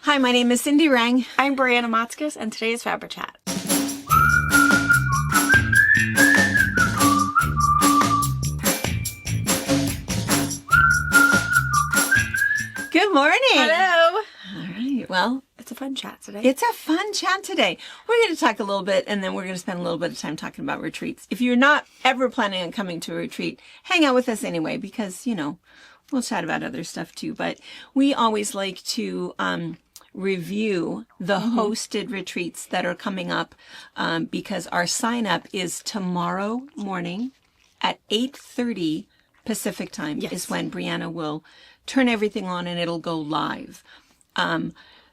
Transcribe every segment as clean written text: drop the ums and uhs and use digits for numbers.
Hi, my name is Cindy Rang. I'm Brianna Motzkus, and today is FabriChat. Good morning. Hello. All right. Well, It's a fun chat today. it's a fun chat today. We're going to talk a little bit, and then we're going to spend a little bit of time talking about retreats. If you're not ever planning on coming to a retreat, hang out with us anyway, because, we'll chat about other stuff too. But we always like to review the hosted retreats that are coming up because our sign up is tomorrow morning at 8:30 Pacific time is when Brianna will turn everything on and it'll go live.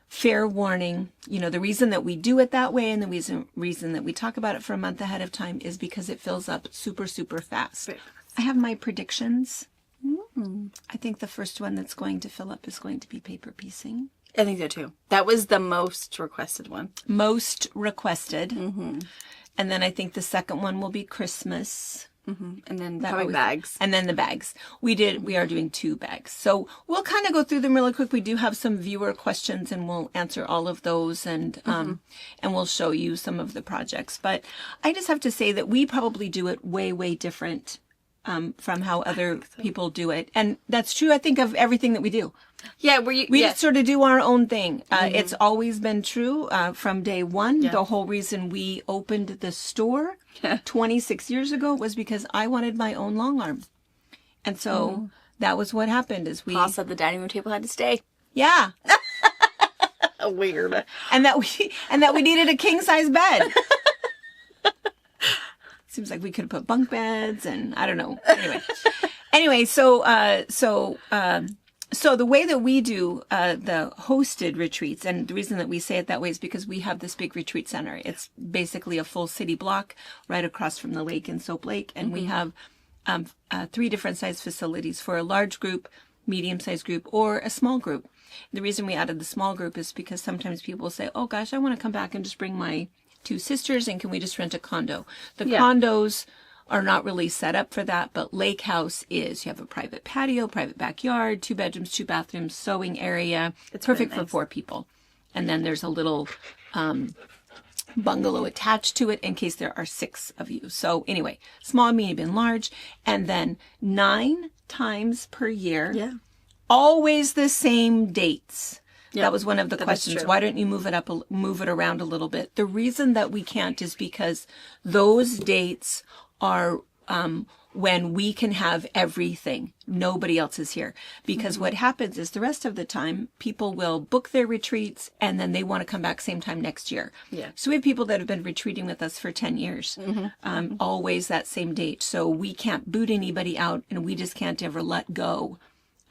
Fair warning, the reason that we do it that way and the reason that we talk about it for a month ahead of time is because it fills up super, super fast. I have my predictions. I think the first one that's going to fill up is going to be paper piecing. I think so too. That was the most requested one. Most requested. And then I think the second one will be Christmas. And then probably bags. And then the bags. We are doing 2 bags. So we'll kind of go through them really quick. We do have some viewer questions and we'll answer all of those and we'll show you some of the projects. But I just have to say that we probably do it way, way different from how other people do it. And that's true, I think, of everything that we do. Yeah, we just sort of do our own thing. It's always been true from day one. The whole reason we opened the store 26 years ago was because I wanted my own long arm. And so that was what happened is Paul said the dining room table had to stay. Yeah. Weird. And that we needed a king size bed. Seems like we could have put bunk beds and I don't know. Anyway, so the way that we do the hosted retreats, and the reason that we say it that way is because we have this big retreat center. It's basically a full city block right across from the lake in Soap Lake, and we have 3 different size facilities for a large group, medium-sized group, or a small group. The reason we added the small group is because sometimes people will say, "Oh gosh, I want to come back and just bring my 2 sisters, and can we just rent a condo?" The condos are not really set up for that, but Lake House is. You have a private patio, private backyard, 2 bedrooms, 2 bathrooms, sewing area. It's perfect for 4 people. And then there's a little bungalow attached to it in case there are 6 of you. So anyway, small, medium, and large. And then 9 times per year, always the same dates. That was one of the questions. Why don't you move it around a little bit? The reason that we can't is because those dates are when we can have everything. Nobody else is here. Because what happens is the rest of the time, people will book their retreats and then they want to come back same time next year. So we have people that have been retreating with us for 10 years, always that same date. So we can't boot anybody out and we just can't ever let go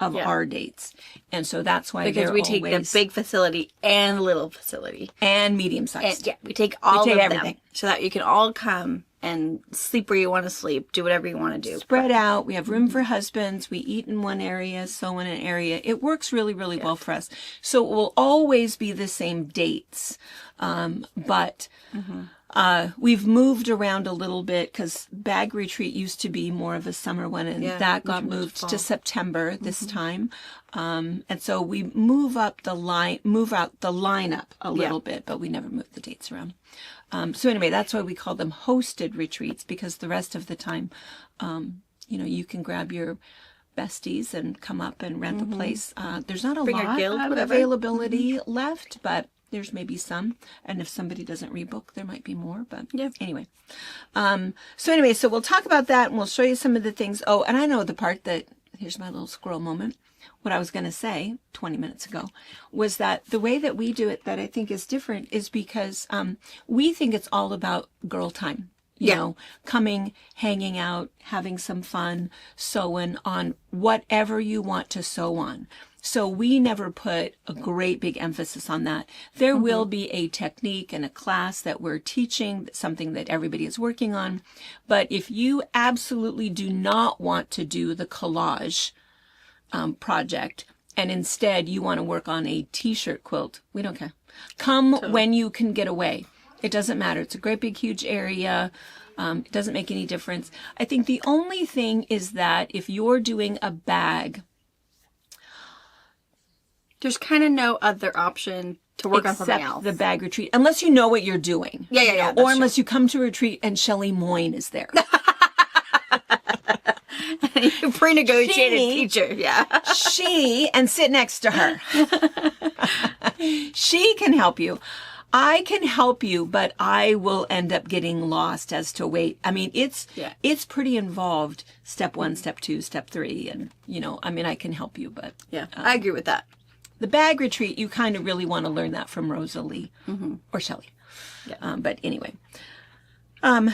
of our dates. And so that's why because we take the big facility and the little facility and medium sized. We take everything so that you can all come and sleep where you want to sleep, do whatever you want to do. Spread out. We have room for husbands. We eat in one area, sew in an area. It works really, really well for us. So it will always be the same dates. But we've moved around a little bit because Bag Retreat used to be more of a summer one, and that got moved to September this time. And so we move out the lineup a little bit, but we never move the dates around. So anyway, that's why we call them hosted retreats, because the rest of the time, you can grab your besties and come up and rent a place. There's not a lot of availability left, but there's maybe some. And if somebody doesn't rebook, there might be more. But anyway. So we'll talk about that and we'll show you some of the things. Oh, and I know the part that, here's my little squirrel moment. What I was going to say 20 minutes ago was that the way that we do it that I think is different is because we think it's all about girl time. You know, coming, hanging out, having some fun, sewing on whatever you want to sew on. So we never put a great big emphasis on that. There will be a technique and a class that we're teaching, something that everybody is working on. But if you absolutely do not want to do the collage project, and instead you want to work on a t-shirt quilt, we don't care. Come when you can get away. It doesn't matter. It's a great big huge area. It doesn't make any difference. I think the only thing is that if you're doing a bag, There's kind of no other option to work on something else. The bag retreat, unless you know what you're doing. Yeah. Or unless you come to a retreat and Shelley Moyne is there. You pre-negotiated teacher, yeah. And sit next to her. She can help you. I can help you, but I will end up getting lost as to weight. I mean, it's pretty involved. Step 1, step 2, step 3. And, I can help you, but. Yeah, I agree with that. The bag retreat, you kind of really want to learn that from Rosalie or Shelley. Yeah. But anyway.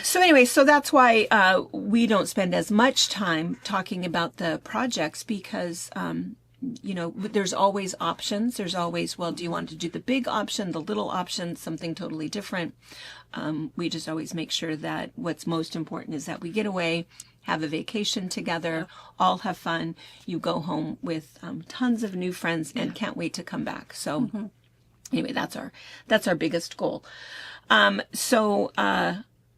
So that's why we don't spend as much time talking about the projects because, there's always options. There's always, well, do you want to do the big option, the little option, something totally different? We just always make sure that what's most important is that we get away, have a vacation together, all have fun. You go home with tons of new friends and can't wait to come back. So anyway, that's our biggest goal.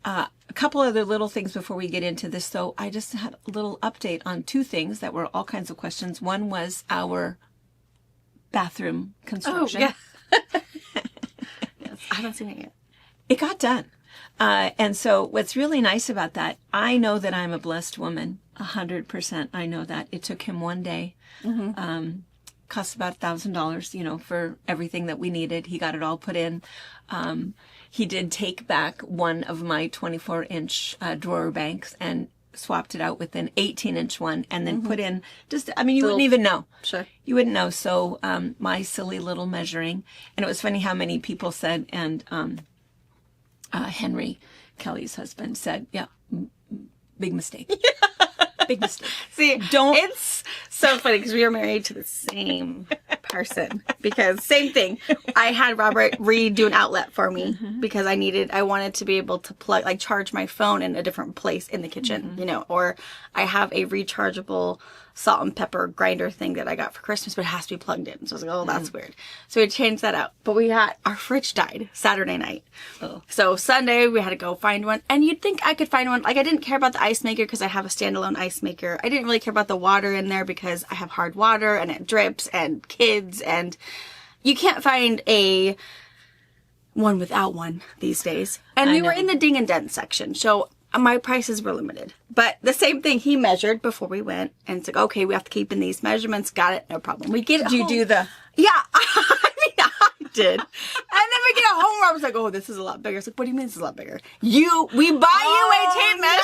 A couple other little things before we get into this, though. I just had a little update on 2 things that were all kinds of questions. One was our bathroom construction. Oh, yeah. Yes, I haven't seen it yet. It got done. And so what's really nice about that, I know that I'm a blessed woman. 100%. I know that. It took him 1 day. Cost about $1,000, for everything that we needed. He got it all put in. He did take back one of my 24-inch drawer banks and swapped it out with an 18-inch one and then put in you wouldn't even know. Sure. You wouldn't know. So my silly little measuring. And it was funny how many people said, and Henry, Kelly's husband, said, yeah, big mistake. Big mistake. See, it's so funny because we were married to the same person because same thing. I had Robert redo an outlet for me because I wanted to be able to charge my phone in a different place in the kitchen, or I have a rechargeable salt and pepper grinder thing that I got for Christmas, but it has to be plugged in. So I was like, oh, that's weird. So we changed that out. But our fridge died Saturday night. Oh. So Sunday we had to go find one. And you'd think I could find one. Like I didn't care about the ice maker because I have a standalone ice maker. I didn't really care about the water in there because I have hard water and it drips and kids and you can't find a one without one these days. And we were in the ding and dent section. So my prices were limited. But the same thing, he measured before we went. And it's like, okay, we have to keep in these measurements. Got it. No problem. We get it. Did you do the... Yeah. I did. And then we get home where I was like, oh, this is a lot bigger. It's like, what do you mean this is a lot bigger? We buy you a tape measure.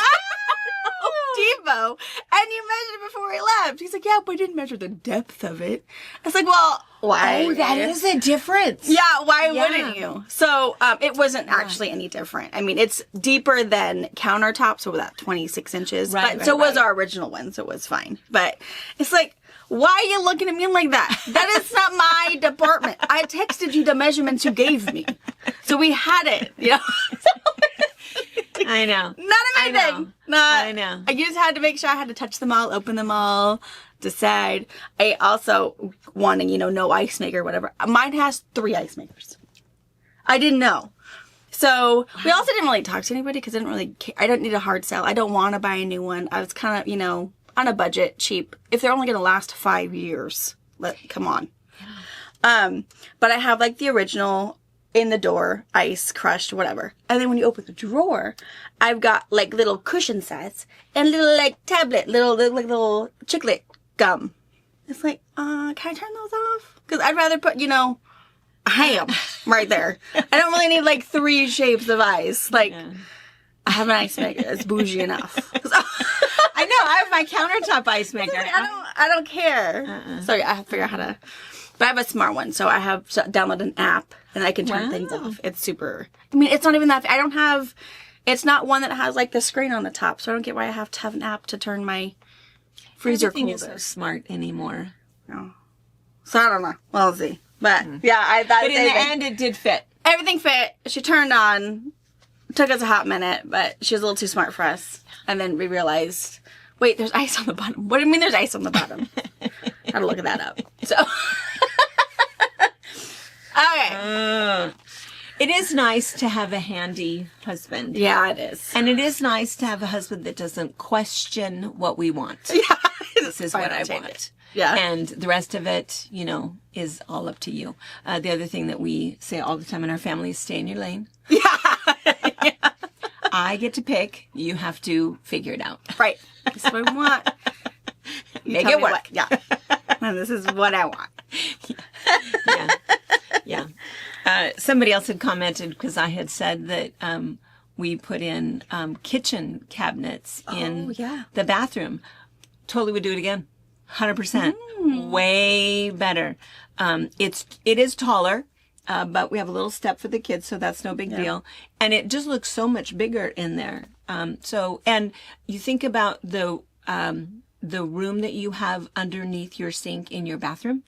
Depot, and you measured it before we left. He's like, yeah, but I didn't measure the depth of it. I was like, well, why? Oh, that is a difference. Yeah, why wouldn't you? So it wasn't actually any different. I mean, it's deeper than countertop, so that 26 inches. But so was our original one, so it was fine. But it's like, why are you looking at me like that? That is not my department. I texted you the measurements you gave me. So we had it, I know. Not amazing. I know. I just had to make sure I had to touch them all, open them all, decide. I also wanting, no ice maker, whatever. Mine has 3 ice makers. I didn't know. So we also didn't really talk to anybody because I didn't really care. I don't need a hard sell. I don't want to buy a new one. I was kind of, on a budget, cheap. If they're only going to last 5 years, come on. Yeah. But I have the original in the door, ice, crushed, whatever. And then when you open the drawer, I've got little cushion sets and little tablet, little chiclet gum. It's like, can I turn those off? Because I'd rather put, ham right there. I don't really need 3 shapes of ice. I have an ice maker. It's bougie enough. I know. I have my countertop ice maker. I don't care. Sorry, I have to figure out how to. But I have a smart one, so I have downloaded an app and I can turn things off. It's super. I mean, it's not even that. It's not one that has the screen on the top, so I don't get why I have to have an app to turn my freezer cooler. Everything is so smart anymore. No. So I don't know. We'll see. But yeah, I thought. But in the end, it did fit. Everything fit. She turned on. Took us a hot minute, but she was a little too smart for us. And then we realized, wait, there's ice on the bottom. What do you mean there's ice on the bottom? Gotta look that up. So, okay. It is nice to have a handy husband. Yeah, it is. And it is nice to have a husband that doesn't question what we want. Yeah, this is what I want. Yeah. And the rest of it, is all up to you. The other thing that we say all the time in our family is stay in your lane. Yeah. I get to pick. You have to figure it out. Right. This is what I want. Make it work. Yeah. And this is what I want. Yeah. Somebody else had commented because I had said that we put in kitchen cabinets in the bathroom. Totally would do it again. 100%. Way better. It is taller, but we have a little step for the kids, so that's no big deal. And it just looks so much bigger in there. And you think about the room that you have underneath your sink in your bathroom,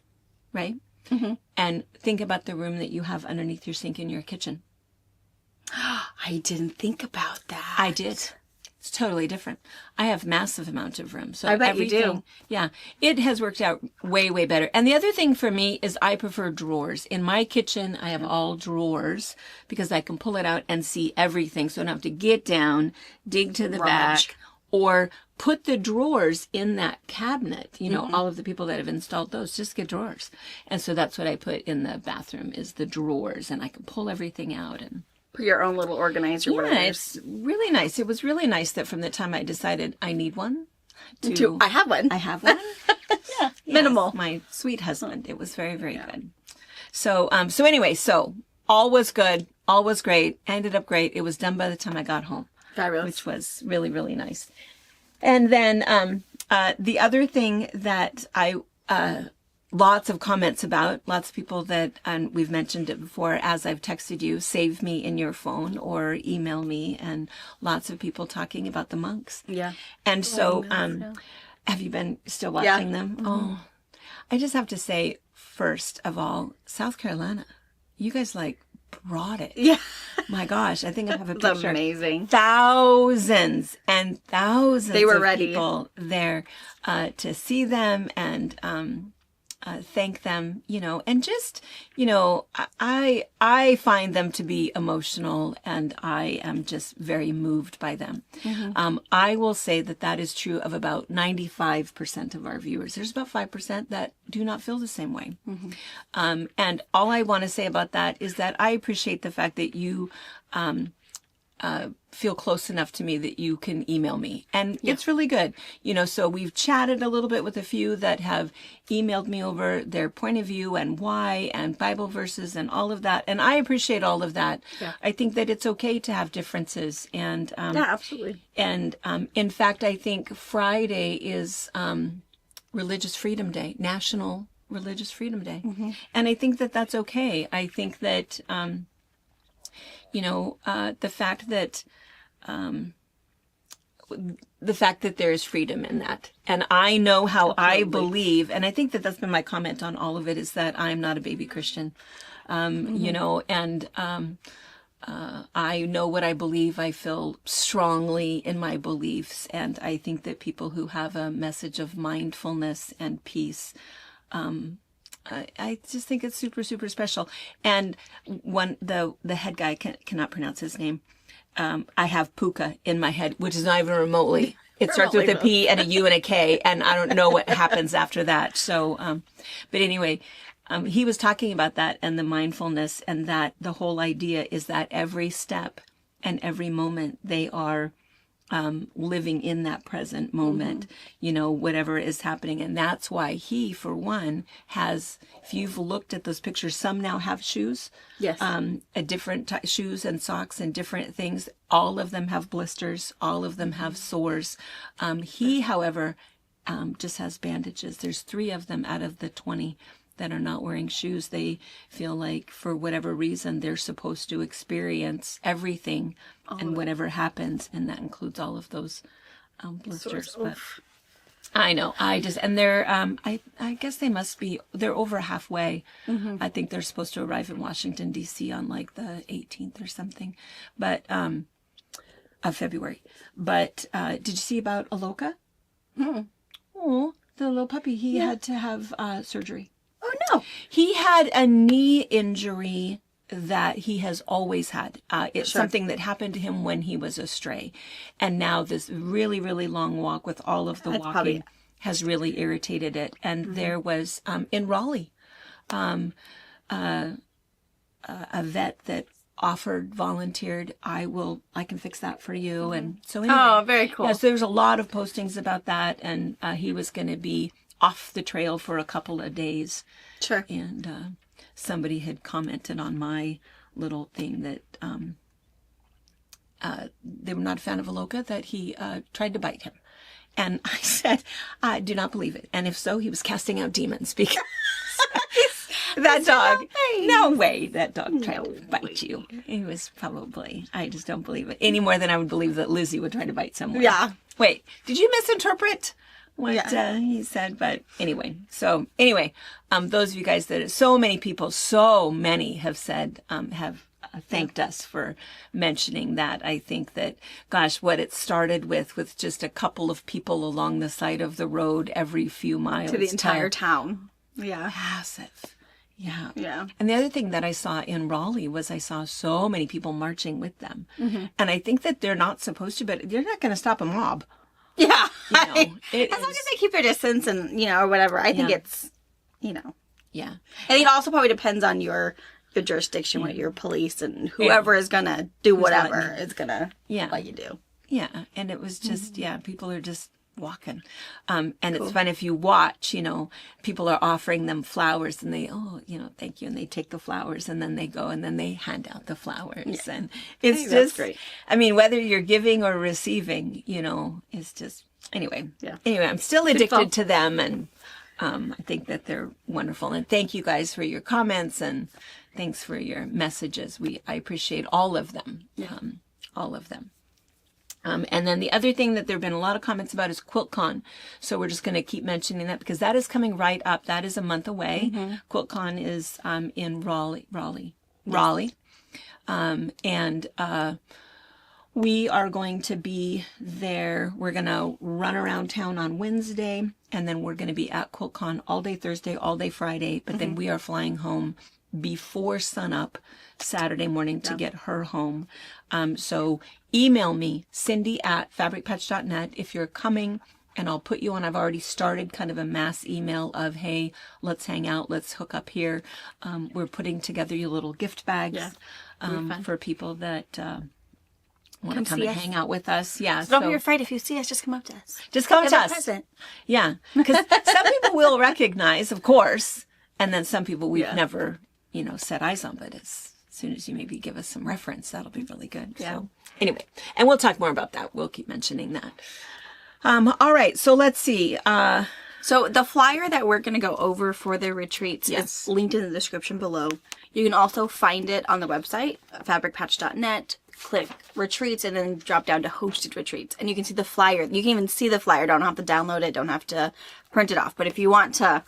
right? Mm-hmm. And think about the room that you have underneath your sink in your kitchen. I didn't think about that. I did. It's totally different. I have massive amount of room. So I bet you do. Yeah. It has worked out way, way better. And the other thing for me is I prefer drawers. In my kitchen, I have all drawers because I can pull it out and see everything. So I don't have to get down, dig to the back, or put the drawers in that cabinet. All of the people that have installed those just get drawers. And so that's what I put in the bathroom is the drawers, and I can pull everything out and put your own little organizer. Yeah, it's really nice. It was really nice that from the time I decided I need one to I have one. I have one. Yeah. Minimal. My sweet husband. It was very, very good. So anyway, all was good. All was great. Ended up great. It was done by the time I got home. Fabulous. Which was really, really nice. And then the other thing that I lots of comments about, lots of people that, and we've mentioned it before, as I've texted you, save me in your phone or email me, and lots of people talking about the monks. Yeah. And so, have you been still watching them? Mm-hmm. Oh, I just have to say, first of all, South Carolina, you guys brought it. Yeah. My gosh, I think I have a picture. It's amazing. Thousands and thousands they were of ready. People there to see them and thank them, and just, I find them to be emotional, and I am just very moved by them. Mm-hmm. I will say that is true of about 95% of our viewers. There's about 5% that do not feel the same way. Mm-hmm. And all I want to say about that is that I appreciate the fact that you, feel close enough to me that you can email me. And it's really good. So we've chatted a little bit with a few that have emailed me over their point of view and why and Bible verses and all of that. And I appreciate all of that. Yeah. I think that it's okay to have differences. And yeah, absolutely. And in fact, I think Friday is Religious Freedom Day, National Religious Freedom Day. Mm-hmm. And I think that that's okay. I think that the fact that there is freedom in that. And I know how I believe, and I think that that's been my comment on all of it, is that I'm not a baby Christian, and I know what I believe. I feel strongly in my beliefs. And I think that people who have a message of mindfulness and peace, I just think it's super, super special. And the head guy cannot pronounce his name. I have Puka in my head, which is not even remotely. It starts with a P and a U and a K, and I don't know what happens after that. So, but anyway, he was talking about that and the mindfulness, and that the whole idea is that every step and every moment they are living in that present moment, whatever is happening. And that's why he, for one, has, if you've looked at those pictures, some now have shoes. Yes. A different shoes and socks and different things. All of them have blisters. All of them have sores. He, however, just has bandages. There's 3 of them out of the 20 that are not wearing shoes. They feel like, for whatever reason, they're supposed to experience everything and whatever happens, and that includes all of those blisters. But I know, and they're, I guess they're over halfway. Mm-hmm. I think they're supposed to arrive in Washington, D.C. on the 18th or something, but, of February. But, did you see about Aloka? Mm-hmm. Oh, the little puppy, he had to have, surgery. Oh, no. He had a knee injury that he has always had. It's something that happened to him when he was a stray. And now this really, really long walk with all of the walking has really irritated it. And there was, in Raleigh, a vet that volunteered, I can fix that for you. And so anyway. Oh, very cool. Yeah, so there's a lot of postings about that, and he was going to be off the trail for a couple of days. Sure. And somebody had commented on my little thing that they were not a fan of Aloka, that he tried to bite him. And I said, I do not believe it. And if so, he was casting out demons, because that dog, no way that dog tried to bite you. He was probably, I just don't believe it. Any more than I would believe that Lizzie would try to bite someone. Yeah. Wait, did you misinterpret what he said? But anyway, those of you guys that, so many have said, have thanked us for mentioning that. I think that, gosh, what it started with just a couple of people along the side of the road every few miles. To the entire town. Yeah. Massive. Yeah. Yeah. And the other thing that I saw in Raleigh was I saw so many people marching with them. And I think that they're not supposed to, but they're not going to stop a mob. Yeah. You know, as long as they keep their distance and, or whatever, I think it's, Yeah. I think it also probably depends on your jurisdiction with your police, and whoever is going to do whatever is going to let you do. Yeah. And it was just, people are just walking. And it's fun if you watch, people are offering them flowers, and they, thank you. And they take the flowers, and then they go, and then they hand out the flowers. Yeah. And it's just great. I mean, whether you're giving or receiving, it's just, anyway, I'm still addicted to them. And I think that they're wonderful. And thank you guys for your comments, and thanks for your messages. I appreciate all of them. All of them. And then the other thing that there have been a lot of comments about is QuiltCon. So we're just going to keep mentioning that, because that is coming right up. That is a month away. QuiltCon is in Raleigh. And we are going to be there. We're going to run around town on Wednesday, and then we're going to be at QuiltCon all day Thursday, all day Friday. But then we are flying home before sunup Saturday morning to get her home. So email me, Cindy@FabricPatch.net, if you're coming, and I'll put you on. I've already started kind of a mass email of, hey, let's hang out, let's hook up here. We're putting together your little gift bags for people that want to come and hang out with us. Yeah. So don't be afraid. If you see us, just come up to us. Just come to us. Present. Yeah. Because some people will recognize, of course, and then some people we've never, set eyes on, but as soon as you maybe give us some reference, that'll be really good. Yeah. So anyway, and we'll talk more about that. We'll keep mentioning that. All right. So let's see. So the flyer that we're going to go over for the retreats is linked in the description below. You can also find it on the website, FabricPatch.net. Click retreats, and then drop down to hosted retreats. And you can see the flyer. You can even see the flyer. Don't have to download it. Don't have to print it off. But if you want to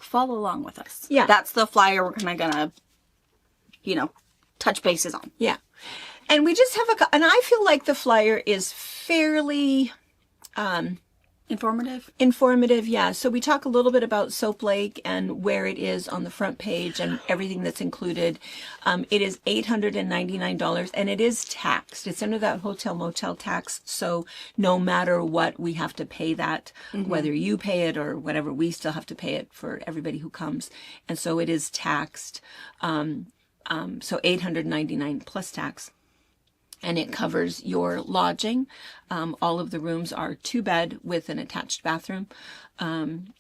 follow along with us, that's the flyer we're kind of going to, touch bases on. Yeah. And we just have and I feel like the flyer is fairly informative. Yeah. So we talk a little bit about Soap Lake and where it is on the front page and everything that's included. It is $899, and it is taxed. It's under that hotel motel tax. So no matter what, we have to pay that, whether you pay it or whatever, we still have to pay it for everybody who comes. And so it is taxed. So $899 plus tax. And it covers your lodging. All of the rooms are 2-bed with an attached bathroom. And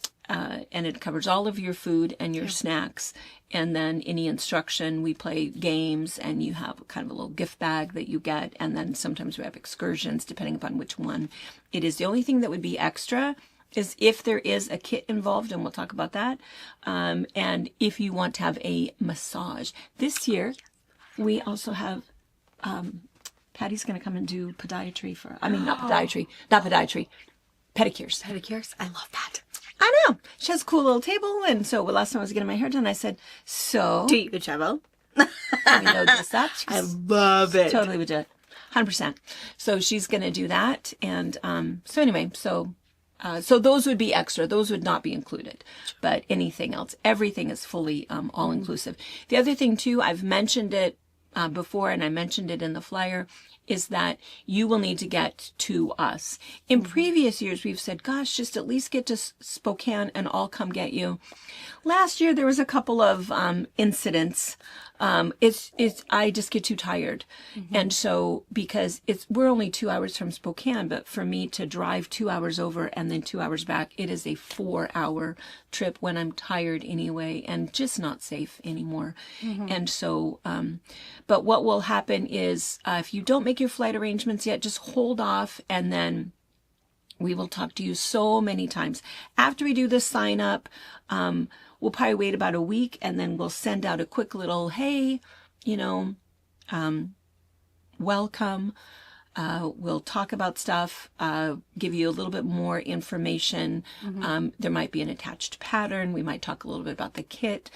it covers all of your food and your snacks. And then any instruction, we play games, and you have kind of a little gift bag that you get. And then sometimes we have excursions, depending upon which one it is. The only thing that would be extra is if there is a kit involved, and we'll talk about that. And if you want to have a massage. This year, we also have... Patty's going to come and do podiatry not podiatry, pedicures. Pedicures? I love that. I know. She has a cool little table. And so last time I was getting my hair done, I said, so... Do you travel? We load this up. I love it. Totally would do it. 100%. So she's going to do that. And so anyway, so those would be extra. Those would not be included. But anything else, everything is fully all-inclusive. The other thing, too, I've mentioned it before, and I mentioned it in the flyer, is that you will need to get to us. In previous years, we've said, gosh, just at least get to Spokane and I'll come get you. Last year, there was a couple of incidents. I just get too tired. And so, because we're only 2 hours from Spokane, but for me to drive 2 hours over and then 2 hours back, it is a 4-hour trip when I'm tired anyway and just not safe anymore. And so, but what will happen is if you don't make your flight arrangements yet, just hold off, and then we will talk to you so many times. After we do the sign up, we'll probably wait about a week, and then we'll send out a quick little, hey, welcome. We'll talk about stuff, give you a little bit more information. There might be an attached pattern. We might talk a little bit about the kit.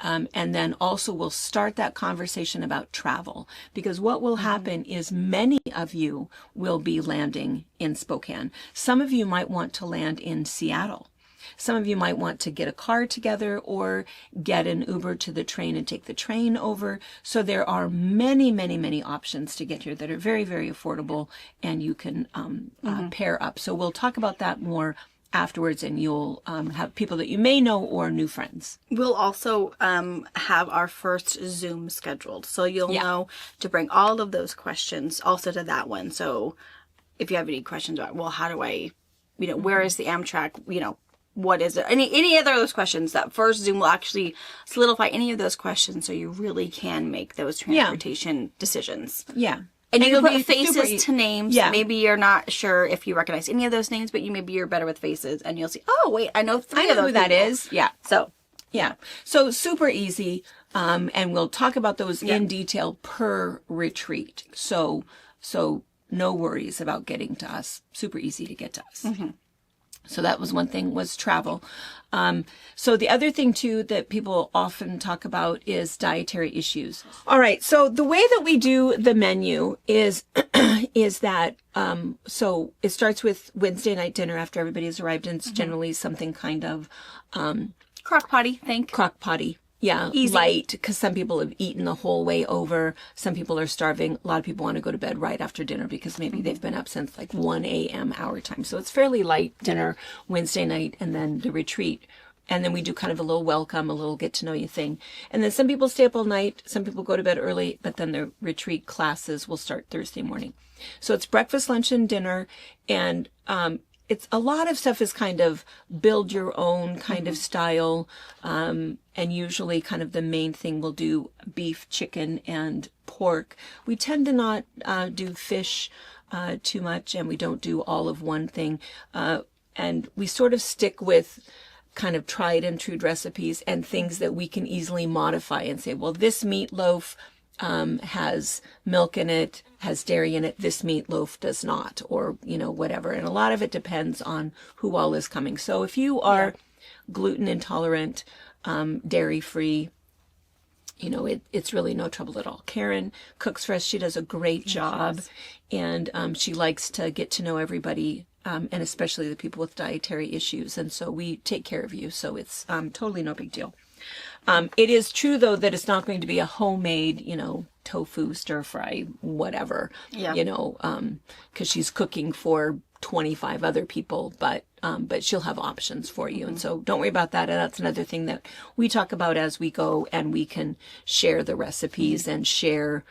And then also we'll start that conversation about travel, because what will happen is many of you will be landing in Spokane. Some of you might want to land in Seattle. Some of you might want to get a car together or get an Uber to the train and take the train over. So there are many, many, many options to get here that are very, very affordable, and you can pair up. So we'll talk about that more afterwards, and you'll have people that you may know or new friends. We'll also have our first Zoom scheduled. So you'll know to bring all of those questions also to that one. So if you have any questions about, well, how do I, where is the Amtrak, what is it? Any other of those questions, that first Zoom will actually solidify any of those questions so you really can make those transportation decisions. Yeah. And you can put faces to names. Yeah. Maybe you're not sure if you recognize any of those names, but maybe you're better with faces, and you'll see, oh, wait, I know three of those who that people. is. Yeah. So super easy. And we'll talk about those in detail per retreat. So no worries about getting to us. Super easy to get to us. So that was one thing, was travel. So the other thing too that people often talk about is dietary issues. All right. So the way that we do the menu is that so it starts with Wednesday night dinner after everybody's arrived, and it's generally something kind of crock potty. Crock potty. Yeah, easy. Light, because some people have eaten the whole way over. Some people are starving. A lot of people want to go to bed right after dinner because maybe they've been up since like 1 a.m. our time. So it's fairly light dinner Wednesday night, and then the retreat. And then we do kind of a little welcome, a little get to know you thing. And then some people stay up all night. Some people go to bed early, but then the retreat classes will start Thursday morning. So it's breakfast, lunch, and dinner. And it's a lot of stuff is kind of build your own kind of style. And usually kind of the main thing we'll do beef, chicken, and pork. We tend to not do fish too much, and we don't do all of one thing. And we sort of stick with kind of tried and true recipes and things that we can easily modify and say, well, this meatloaf has milk in it, has dairy in it, this meatloaf does not, or, whatever. And a lot of it depends on who all is coming. So if you are gluten intolerant, dairy free, it's really no trouble at all. Karen cooks for us. She does a great job, and she likes to get to know everybody, and especially the people with dietary issues. And so we take care of you. So it's totally no big deal. It is true, though, that it's not going to be a homemade, tofu, stir fry, whatever, because she's cooking for 25 other people, but she'll have options for you. And so don't worry about that. And that's another thing that we talk about as we go, and we can share the recipes and share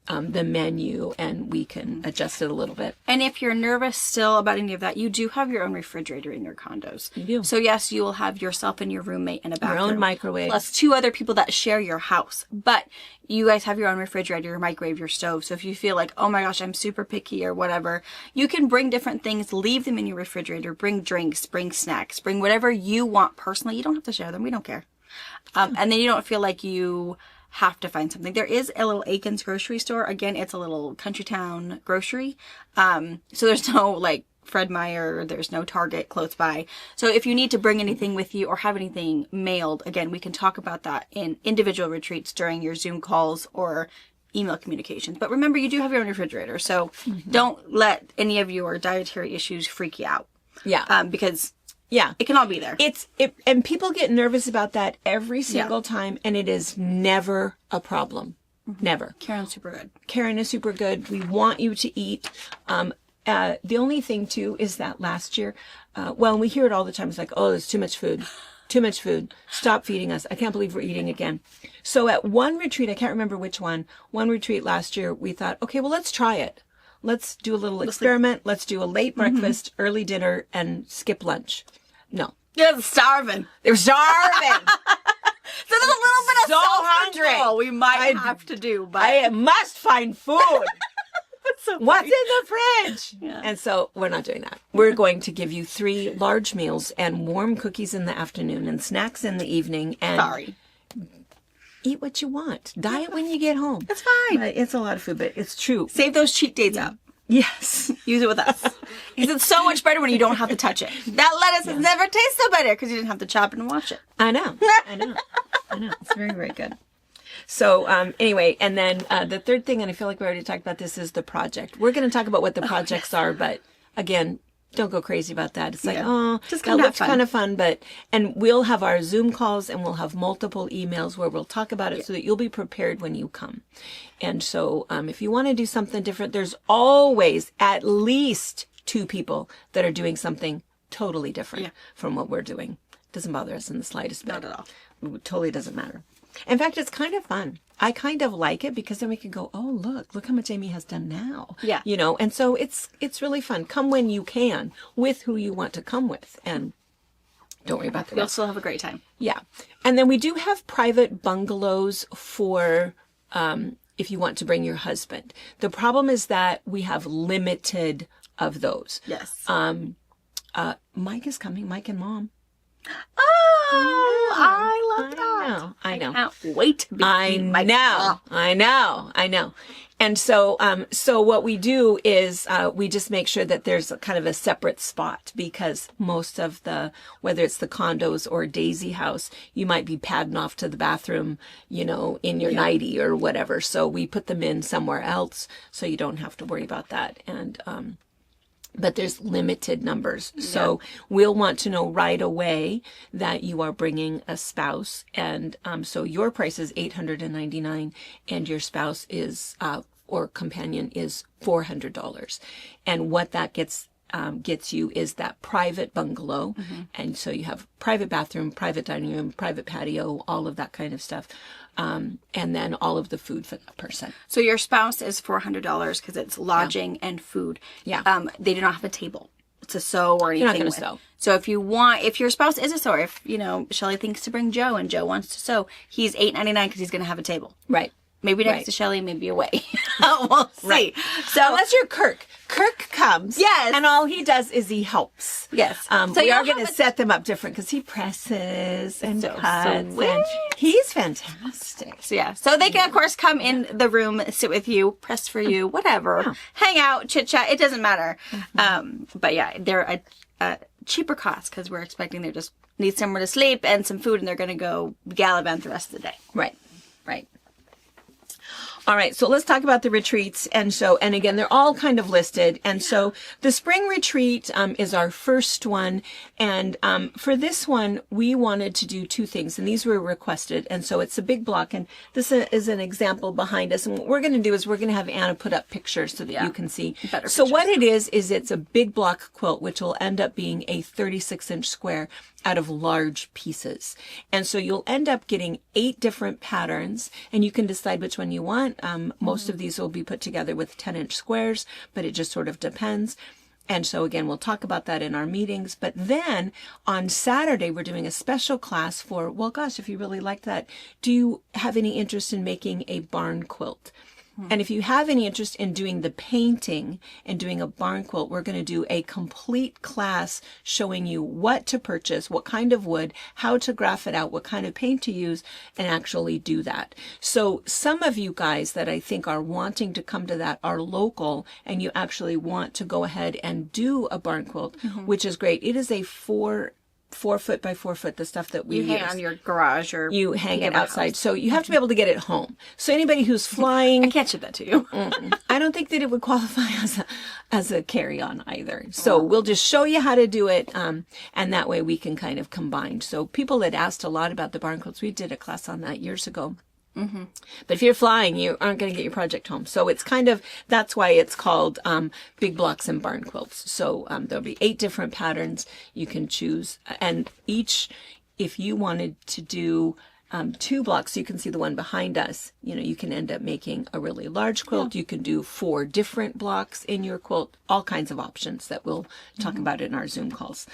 the menu, and we can adjust it a little bit. And if you're nervous still about any of that, you do have your own refrigerator in your condos. You do. So yes, you will have yourself and your roommate in a bathroom. Your own microwave. Plus 2 other people that share your house. But you guys have your own refrigerator, your microwave, your stove. So if you feel like, oh my gosh, I'm super picky or whatever, you can bring different things, leave them in your refrigerator, bring drinks, bring snacks, bring whatever you want personally. You don't have to share them. We don't care. And then you don't feel like you have to find something. There is a little Aiken's grocery store. Again, it's a little country town grocery. So there's no like Fred Meyer, there's no Target close by. So if you need to bring anything with you or have anything mailed, again, we can talk about that in individual retreats during your Zoom calls or email communications. But remember, you do have your own refrigerator. So don't let any of your dietary issues freak you out. Yeah. Because yeah, it can all be there. And people get nervous about that every single time, and it is never a problem. Never. Karen's super good. Karen is super good. We want you to eat. The only thing too is that last year, well, we hear it all the time. It's like, oh, there's too much food. Too much food. Stop feeding us. I can't believe we're eating again. So at one retreat, I can't remember which one retreat last year, we thought, okay, well, let's try it. Let's do a little experiment. Let's do a late breakfast, early dinner, and skip lunch. No. They're starving. They're starving. So there's a little bit of So self-control hungry. we might have to do, but I must find food. so What's in the fridge? Yeah. And so we're not doing that. We're going to give you 3 large meals and warm cookies in the afternoon and snacks in the evening. And sorry. eat what you want. Diet when you get home. It's fine. But it's a lot of food, but it's true. Save those cheat days up. Yes. Use it with us. Because it's so much better when you don't have to touch it. That lettuce has never tasted so better because you didn't have to chop it and wash it. I know. It's very, very good. So anyway, and then the third thing, and I feel like we already talked about this, is the project. We're going to talk about what the projects are, but again, don't go crazy about that. It's like, oh, just that looks kind of fun, and we'll have our Zoom calls and we'll have multiple emails where we'll talk about it so that you'll be prepared when you come. And so if you want to do something different, there's always at least 2 people that are doing something totally different from what we're doing. Doesn't bother us in the slightest bit. Not at all. It totally doesn't matter. In fact, it's kind of fun. I kind of like it because then we can go, oh, look how much Amy has done now. Yeah. You know, and so it's really fun. Come when you can with who you want to come with. And don't worry about the You'll rest. still have a great time. Yeah. And then we do have private bungalows for if you want to bring your husband. The problem is that we have limited of those. Yes. Mike is coming, Mike and Mom. Oh, I love that. I know. I can't wait to be my mom. I know. And so, so what we do is, we just make sure that there's a kind of a separate spot because most of whether it's the condos or Daisy House, you might be padding off to the bathroom, you know, in your nightie or whatever. So we put them in somewhere else so you don't have to worry about that. And, but there's limited numbers. So we'll want to know right away that you are bringing a spouse. And so your price is $899 and your spouse is, or companion is $400. And what that gets you is that private bungalow. And so you have private bathroom, private dining room, private patio, all of that kind of stuff. And then all of the food for that person. So your spouse is $400 because it's lodging and food. Yeah. They do not have a table to sew or anything. You're not going to sew. So if your spouse is a sewer, if, you know, Shelly thinks to bring Joe and Joe wants to sew, he's $8.99 because he's going to have a table. Right. Maybe next to Shelly, maybe away. We'll see. Right. So unless you're Kirk. Kirk comes. Yes. And all he does is he helps. Yes. So we you'll are going have to set them up different because he presses and So cuts. sweet. And he's fantastic. So they can, of course, come in the room, sit with you, press for you, whatever. Hang out, chit-chat. It doesn't matter. But yeah, they're a cheaper cost because we're expecting they just need somewhere to sleep and some food, and they're going to go gallivant the rest of the day. Right. All right, so let's talk about the retreats. And again, they're all kind of listed. And so the spring retreat is our first one. And for this one, we wanted to do 2 things, and these were requested. And so it's a big block, and this is an example behind us. And what we're going to do is we're going to have Anna put up pictures so that you can see. Better so pictures. what it is it's a big block quilt, which will end up being a 36-inch square out of large pieces. And so you'll end up getting 8 different patterns, and you can decide which one you want. Most of these will be put together with 10-inch squares, but it just sort of depends. And so again, we'll talk about that in our meetings. But then on Saturday, we're doing a special class for, well, gosh, if you really like that, do you have any interest in making a barn quilt? And if you have any interest in doing the painting and doing a barn quilt, we're going to do a complete class showing you what to purchase, what kind of wood, how to graph it out, what kind of paint to use, and actually do that. So some of you guys that I think are wanting to come to that are local, and you actually want to go ahead and do a barn quilt, which is great. It is a 4 foot by 4 foot, the stuff that we You hang use. on your garage or You hang it outside. house. So you have to be able to get it home. So anybody who's flying, I can't ship that to you. I don't think that it would qualify as a carry-on either. So we'll just show you how to do it, and that way we can kind of combine. So people had asked a lot about the barn quilts. We did a class on that years ago. But if you're flying, you aren't going to get your project home. So it's kind of, that's why it's called Big Blocks and Barn Quilts. So there'll be 8 different patterns you can choose. And each, if you wanted to do 2 blocks, you can see the one behind us, you can end up making a really large quilt. You can do 4 different blocks in your quilt, all kinds of options that we'll talk about in our Zoom calls.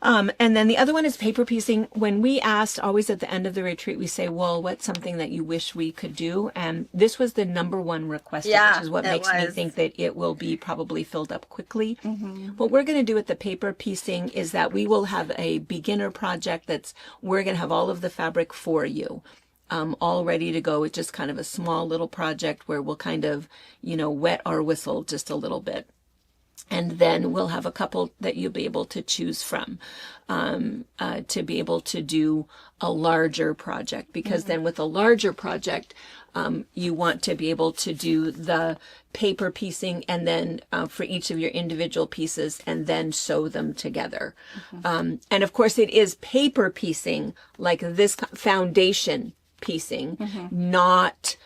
And then the other one is paper piecing. When we asked, always at the end of the retreat, we say, well, what's something that you wish we could do? And this was the #1 requested, which is what makes me think that it will be probably filled up quickly. What we're going to do with the paper piecing is that we will have a beginner project we're going to have all of the fabric for you. All ready to go. It's just kind of a small little project where we'll kind of, wet our whistle just a little bit. And then we'll have a couple that you'll be able to choose from to be able to do a larger project. Because then with a larger project, you want to be able to do the paper piecing and then for each of your individual pieces and then sew them together. And of course, it is paper piecing, like this foundation piecing, not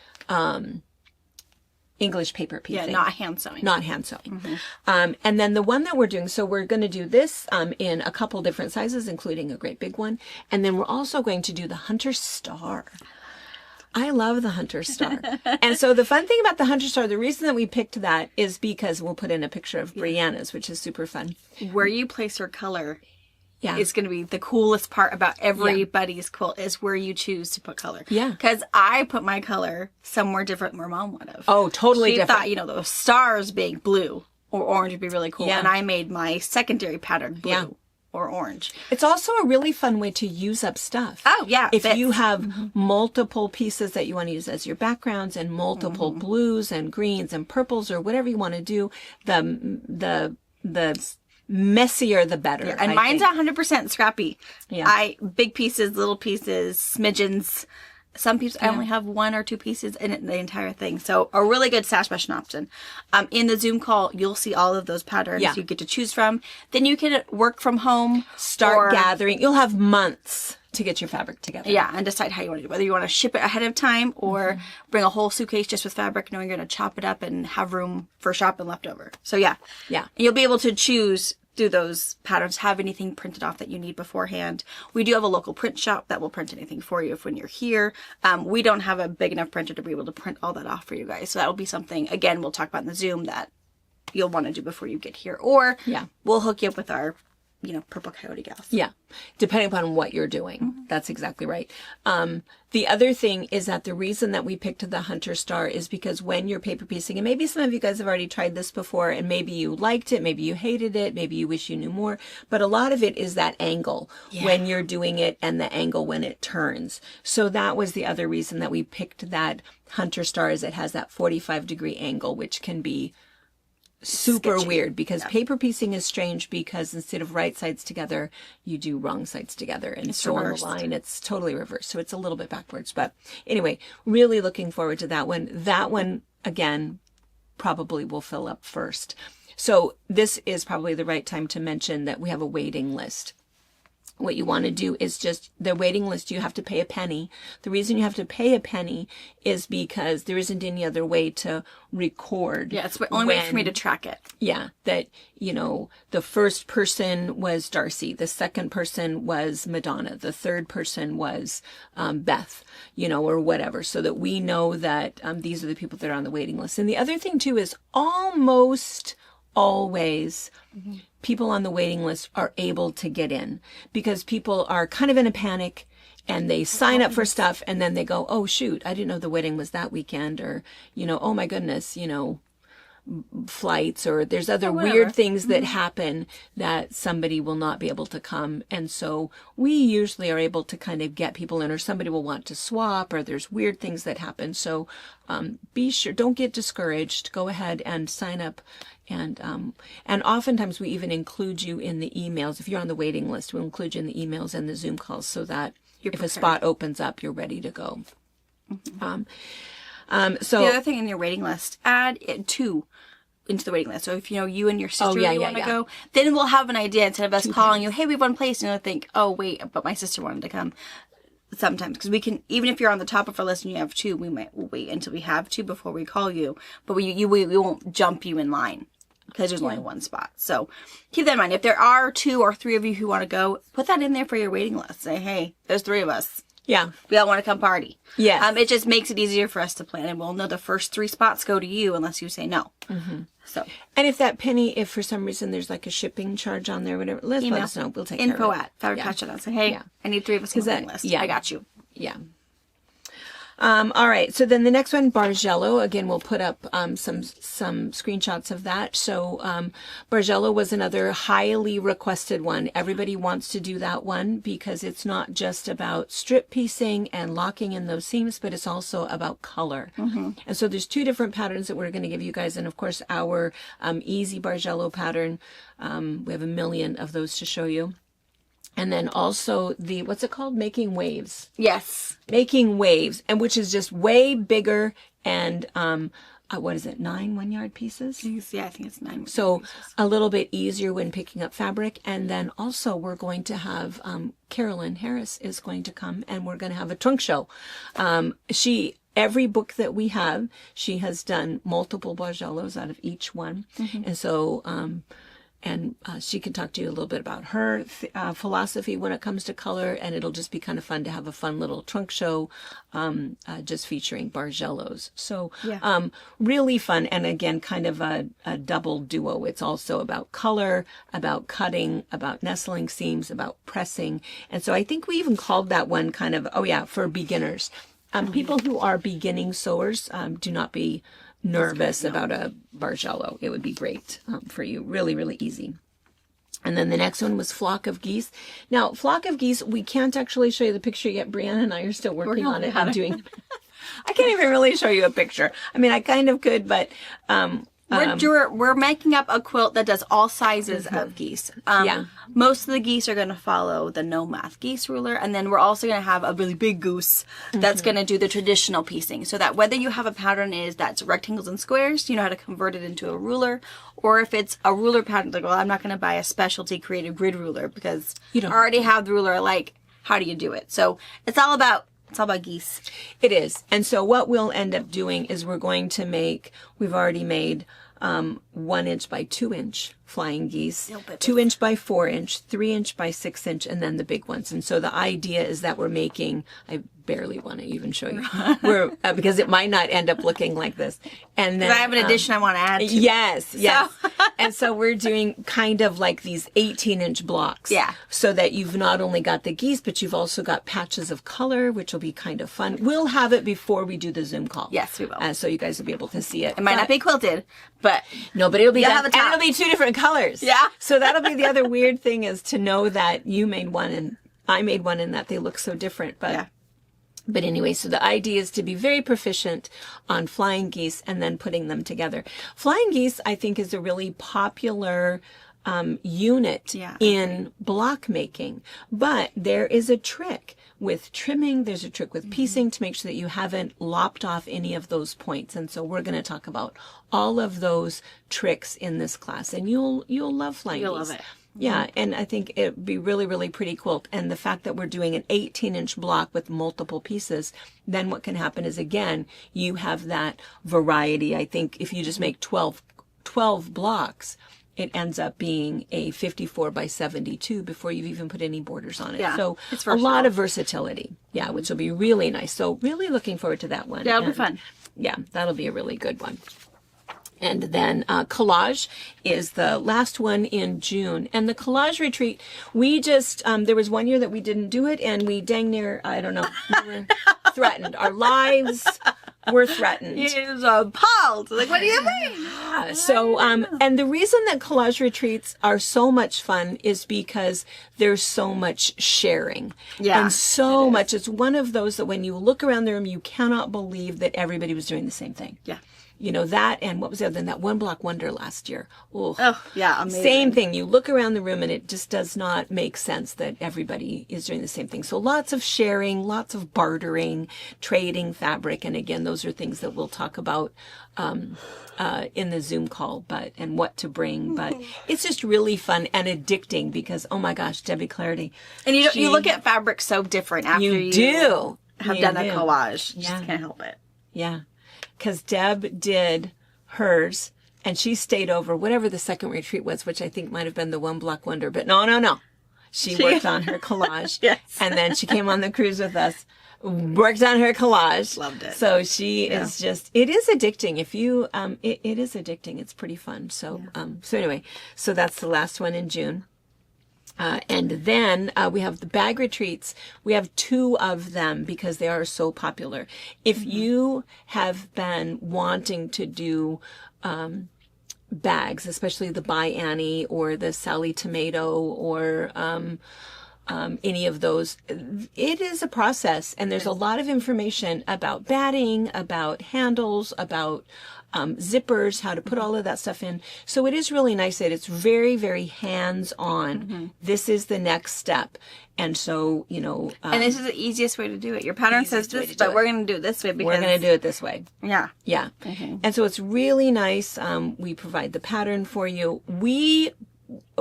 English paper piecing. Yeah, not hand sewing. Not hand sewing. And then the one that we're doing, so we're going to do this in a couple different sizes, including a great big one. And then we're also going to do the Hunter Star. I love the Hunter Star. And so the fun thing about the Hunter Star, the reason that we picked that is because we'll put in a picture of Brianna's, which is super fun. Where you place her color is going to be the coolest part about everybody's quilt is where you choose to put color. Yeah. Because I put my color somewhere different than where Mom would have. Oh, totally different. She thought, the stars being blue or orange would be really cool. Yeah. And I made my secondary pattern blue or orange. It's also a really fun way to use up stuff. Oh, yeah. If you have multiple pieces that you want to use as your backgrounds and multiple blues and greens and purples or whatever you want to do, the messier the better. Yeah, and mine's 100% scrappy. Yeah. Big pieces, little pieces, smidgens. Some pieces, I only have 1 or 2 pieces in it, the entire thing. So a really good stash fashion option. In the Zoom call, you'll see all of those patterns you get to choose from. Then you can work from home. Start gathering. You'll have months to get your fabric together. Yeah, and decide how you want to do it. Whether you want to ship it ahead of time or bring a whole suitcase just with fabric, knowing you're going to chop it up and have room for shop and leftover. So yeah. You'll be able to choose through those patterns, have anything printed off that you need beforehand. We do have a local print shop that will print anything for you when you're here. We don't have a big enough printer to be able to print all that off for you guys. So that will be something, again, we'll talk about in the Zoom that you'll want to do before you get here. Or we'll hook you up with our Purple Coyote gals. Yeah. Depending upon what you're doing. That's exactly right. The other thing is that the reason that we picked the Hunter Star is because when you're paper piecing, and maybe some of you guys have already tried this before, and maybe you liked it, maybe you hated it, maybe you wish you knew more, but a lot of it is that angle when you're doing it and the angle when it turns. So that was the other reason that we picked that Hunter Star, is it has that 45-degree angle, which can be super weird because paper piecing is strange because instead of right sides together, you do wrong sides together. And so on the line, it's totally reversed. So it's a little bit backwards. But anyway, really looking forward to that one. That one, again, probably will fill up first. So this is probably the right time to mention that we have a waiting list. What you want to do is just the waiting list, you have to pay a penny. The reason you have to pay a penny is because there isn't any other way to record. Yeah, it's the only way for me to track it. Yeah, that, the first person was Darcy. The second person was Madonna. The third person was Beth, or whatever, so that we know that these are the people that are on the waiting list. And the other thing, too, is almost always people on the waiting list are able to get in because people are kind of in a panic and they sign up for stuff and then they go, oh, shoot, I didn't know the wedding was that weekend, or, oh my goodness, flights, or there's other weird things that happen that somebody will not be able to come. And so we usually are able to kind of get people in, or somebody will want to swap, or there's weird things that happen. So be sure, don't get discouraged. Go ahead and sign up. And oftentimes we even include you in the emails. If you're on the waiting list, we'll include you in the emails and the Zoom calls so that if a spot opens up, you're ready to go. So the other thing in your waiting list, add it into the waiting list. So if you and your sister really want to go, then we'll have an idea instead of us calling you, hey, we have one place, and you'll think, oh wait, but my sister wanted to come. sometimes, because we can, even if you're on the top of our list and you have 2, we'll wait until we have 2 before we call you, but we won't jump you in line because there's only 1 spot. So keep that in mind. If there are 2 or 3 of you who want to go, put that in there for your waiting list. Say, hey, there's 3 of us. Yeah. We all want to come party. Yeah. It just makes it easier for us to plan, and we'll know the first 3 spots go to you unless you say no. Mm-hmm. So. And if that penny, if for some reason there's like a shipping charge on there, whatever, let us know. We'll take care of it. info@FabriChat. Say, hey, I need 3 of us on the waiting list. Yeah. I got you. Yeah. All right. So then the next one, Bargello. Again, we'll put up some screenshots of that. So Bargello was another highly requested one. Everybody wants to do that one because it's not just about strip piecing and locking in those seams, but it's also about color. Mm-hmm. And so there's 2 different patterns that we're going to give you guys. And of course, our easy Bargello pattern. We have a million of those to show you. And then also the, what's it called? Making Waves. Yes. Making Waves, and which is just way bigger and, what is it, 9 1-yard pieces? Yeah, I think it's 9. So a little bit easier when picking up fabric. And then also we're going to have, Carolyn Harris is going to come and we're going to have a trunk show. Every book that we have, she has done multiple Bargellos out of each one. Mm-hmm. And so, she can talk to you a little bit about her philosophy when it comes to color, and it'll just be kind of fun to have a fun little trunk show just featuring Bargellos. So really fun, and again, kind of a double duo. It's also about color, about cutting, about nestling seams, about pressing. And so I think we even called that one kind of, for beginners. People who are beginning sewers, do not be nervous about a Bargello. It would be great for you. Really, really easy. And then the next one was Flock of Geese. Now, Flock of Geese, we can't actually show you the picture yet. Brianna and I are still working on it and doing. I can't even really show you a picture. I mean, I kind of could, but we're making up a quilt that does all sizes of geese. Most of the geese are going to follow the no math geese ruler, and then we're also going to have a really big goose that's going to do the traditional piecing, so that whether you have a pattern that's rectangles and squares, you know how to convert it into a ruler, or if it's a ruler pattern, like, well, I'm not going to buy a specialty creative grid ruler because I already have the ruler. Like, how do you do it? So it's all about geese. It is. And so what we'll end up doing is we're going to we've already made 1 inch by 2 inch flying geese, 2 inch by 4 inch, 3 inch by 6 inch, and then the big ones. And so the idea is that we're making, I barely want to even show you, because it might not end up looking like this. And then I have an addition I want to add to. Yes. And so we're doing kind of like these 18-inch blocks. Yeah. So that you've not only got the geese, but you've also got patches of color, which will be kind of fun. We'll have it before we do the Zoom call. Yes, we will. So you guys will be able to see it. It might not be quilted, but no, but it'll be done, and it'll be 2 different colors. Yeah. So that'll be the other weird thing, is to know that you made one and I made one and that they look so different. But anyway, so the idea is to be very proficient on flying geese and then putting them together. Flying geese, I think, is a really popular unit in block making. But there is a trick with trimming. There's a trick with piecing to make sure that you haven't lopped off any of those points. And so we're going to talk about all of those tricks in this class. And you'll love flying geese. You'll love it. Yeah, and I think it'd be really, really pretty cool. And the fact that we're doing an 18-inch block with multiple pieces, then what can happen is, again, you have that variety. I think if you just make 12 blocks, it ends up being a 54 by 72 before you've even put any borders on it. Yeah, so a lot of versatility, which will be really nice. So really looking forward to that one. Yeah, it'll be fun. Yeah, that'll be a really good one. And then collage is the last one in June. And the collage retreat, we just, there was one year that we didn't do it, and we dang near, I don't know, we were threatened. Our lives were threatened. He was appalled. Like, what do you mean? So, and the reason that collage retreats are so much fun is because there's so much sharing. Yeah. And so much. It's one of those that when you look around the room, you cannot believe that everybody was doing the same thing. Yeah. you know, that, and what was the other than that one block wonder last year. Ooh. Oh, yeah, amazing. Same thing. You look around the room and it just does not make sense that everybody is doing the same thing. So lots of sharing, lots of bartering, trading fabric. And again, those are things that we'll talk about in the Zoom call, and what to bring. But it's just really fun and addicting because, oh my gosh, Debbie Clarity. And you look at fabric so different after you have done a collage. You just can't help it. Yeah. Because Deb did hers, and she stayed over whatever the second retreat was, which I think might have been the one block wonder. But no. She worked on her collage. Yes. And then she came on the cruise with us, worked on her collage. Loved it. So she is just, it is addicting. If you, it is addicting. It's pretty fun. So, so anyway, so that's the last one in June. And then we have the bag retreats. We have 2 of them because they are so popular. If you have been wanting to do bags, especially the By Annie or the Sally Tomato or any of those, it is a process. And there's a lot of information about batting, about handles, about zippers, how to put all of that stuff in. So it is really nice that it's very, very hands-on. This is the next step. And so, you know... and this is the easiest way to do it. Your pattern says this, but we're going to do it this way because... We're going to do it this way. Yeah. Yeah. And so it's really nice. We provide the pattern for you.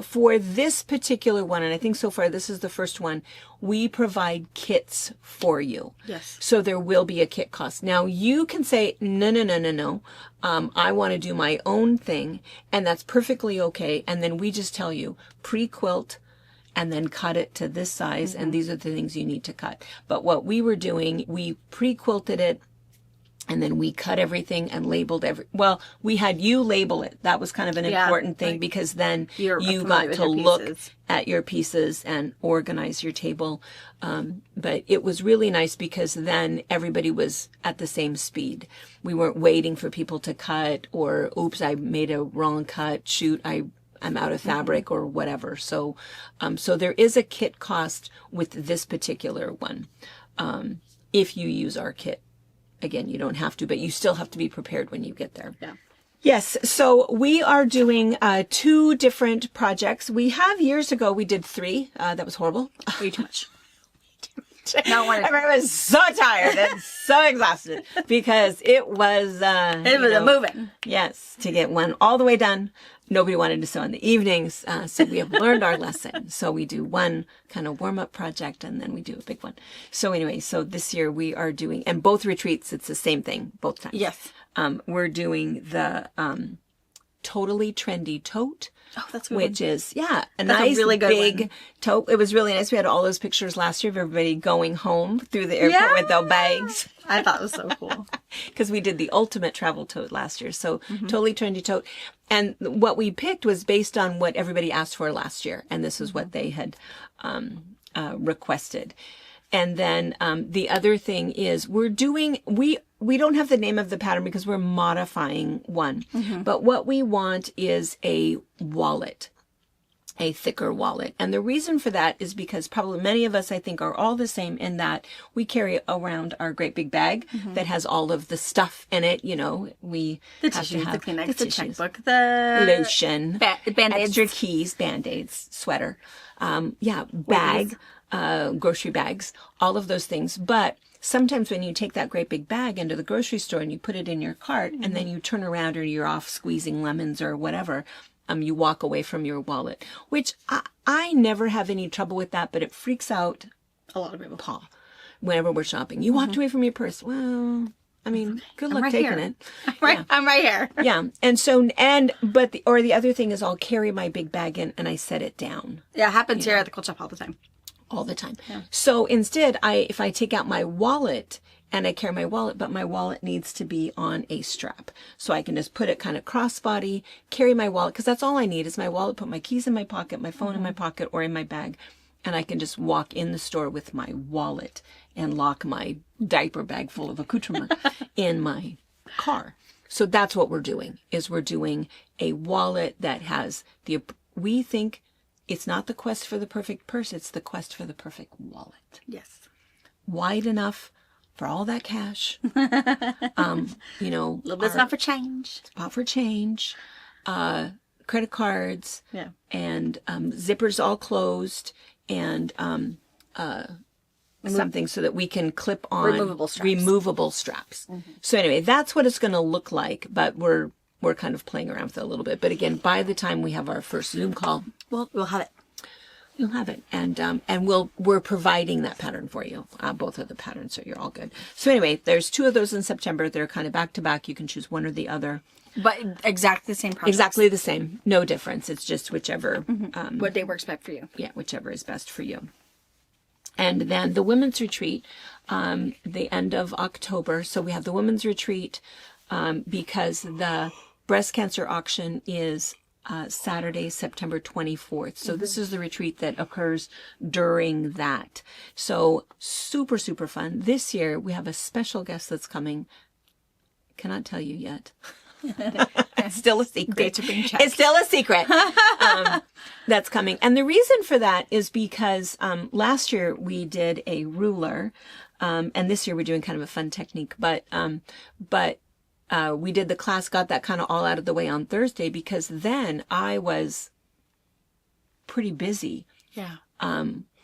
For this particular one, and I think so far this is the first one, we provide kits for you. Yes. So there will be a kit cost. Now you can say, no. I want to do my own thing, and that's perfectly okay. And then we just tell you, pre-quilt, and then cut it to this size, and these are the things you need to cut. But what we were doing, we pre-quilted it, and then we cut everything and labeled well, we had you label it. That was kind of an important thing because then you got to look at your pieces and organize your table. But it was really nice because then everybody was at the same speed. We weren't waiting for people to cut or, oops, I made a wrong cut. Shoot, I'm out of fabric or whatever. So, so there is a kit cost with this particular one. If you use our kit. Again, you don't have to, but you still have to be prepared when you get there. Yeah. Yes. So we are doing 2 different projects. We have years ago, we did 3. That was horrible. Way too much. I was so tired and so exhausted because it was a moving. Yes, to get one all the way done. Nobody wanted to sew in the evenings, so we have learned our lesson. So we do one kind of warm-up project, and then we do a big one. So anyway, so this year we are doing, and both retreats, it's the same thing, both times. Yes. We're doing the Totally Trendy Tote. Oh, that's good. Which is, a nice really good big one. tote. It was really nice. We had all those pictures last year of everybody going home through the airport with their bags. I thought it was so cool. Because we did the ultimate travel tote last year. So Totally Trendy Tote. And what we picked was based on what everybody asked for last year. And this is what they had requested. And then the other thing is we don't have the name of the pattern because we're modifying one. But what we want is a wallet, a thicker wallet. And the reason for that is because probably many of us, I think, are all the same in that we carry around our great big bag that has all of the stuff in it. You know, we the have tissues, to have the Kleenex, the the tissues, checkbook, the lotion, Band-Aids. extra keys, Band-Aids, sweater, bag, grocery bags, all of those things. But sometimes when you take that great big bag into the grocery store and you put it in your cart and then you turn around or you're off squeezing lemons or whatever, you walk away from your wallet, which I never have any trouble with that, but it freaks out a lot of people. Paul whenever we're shopping. You walked away from your purse. Well, I mean, good luck taking it. I'm right here. Yeah. And so, but the other thing is I'll carry my big bag in and I set it down. Yeah, it happens here at the Quilt Shop all the time. All the time. Yeah. So instead, if I take out my wallet and I carry my wallet, but my wallet needs to be on a strap. So I can just put it kind of crossbody, carry my wallet, because that's all I need is my wallet, put my keys in my pocket, my phone in my pocket or in my bag, and I can just walk in the store with my wallet and lock my diaper bag full of accoutrement in my car. So that's what we're doing, is we're doing a wallet that has we think it's not the quest for the perfect purse, it's the quest for the perfect wallet. Yes. Wide enough for all that cash. You know, A little bit's not for change. spot for change, credit cards, Yeah. and zippers all closed, and something so that we can clip on removable straps. So anyway, that's what it's going to look like, but we're kind of playing around with it a little bit. But again, by the time we have our first Zoom call, We'll have it. you'll have it, and we're providing that pattern for you. Both of the patterns, so you're all good. So anyway, there's 2 of those in September. They're kind of back to back. You can choose one or the other. But exactly the same process. Exactly the same. No difference. It's just whichever. What day works best for you? Yeah, whichever is best for you. And then the women's retreat, the end of October. So we have the women's retreat because the breast cancer auction is Saturday, September 24th. So this is the retreat that occurs during that. So super, super fun. This year we have a special guest that's coming. Cannot tell you yet. It's still a secret. Dates are being checked. It's still a secret. That's coming. And the reason for that is because last year we did a ruler, and this year we're doing kind of a fun technique, but we did the class, got that kind of all out of the way on Thursday, because then I was pretty busy. Yeah.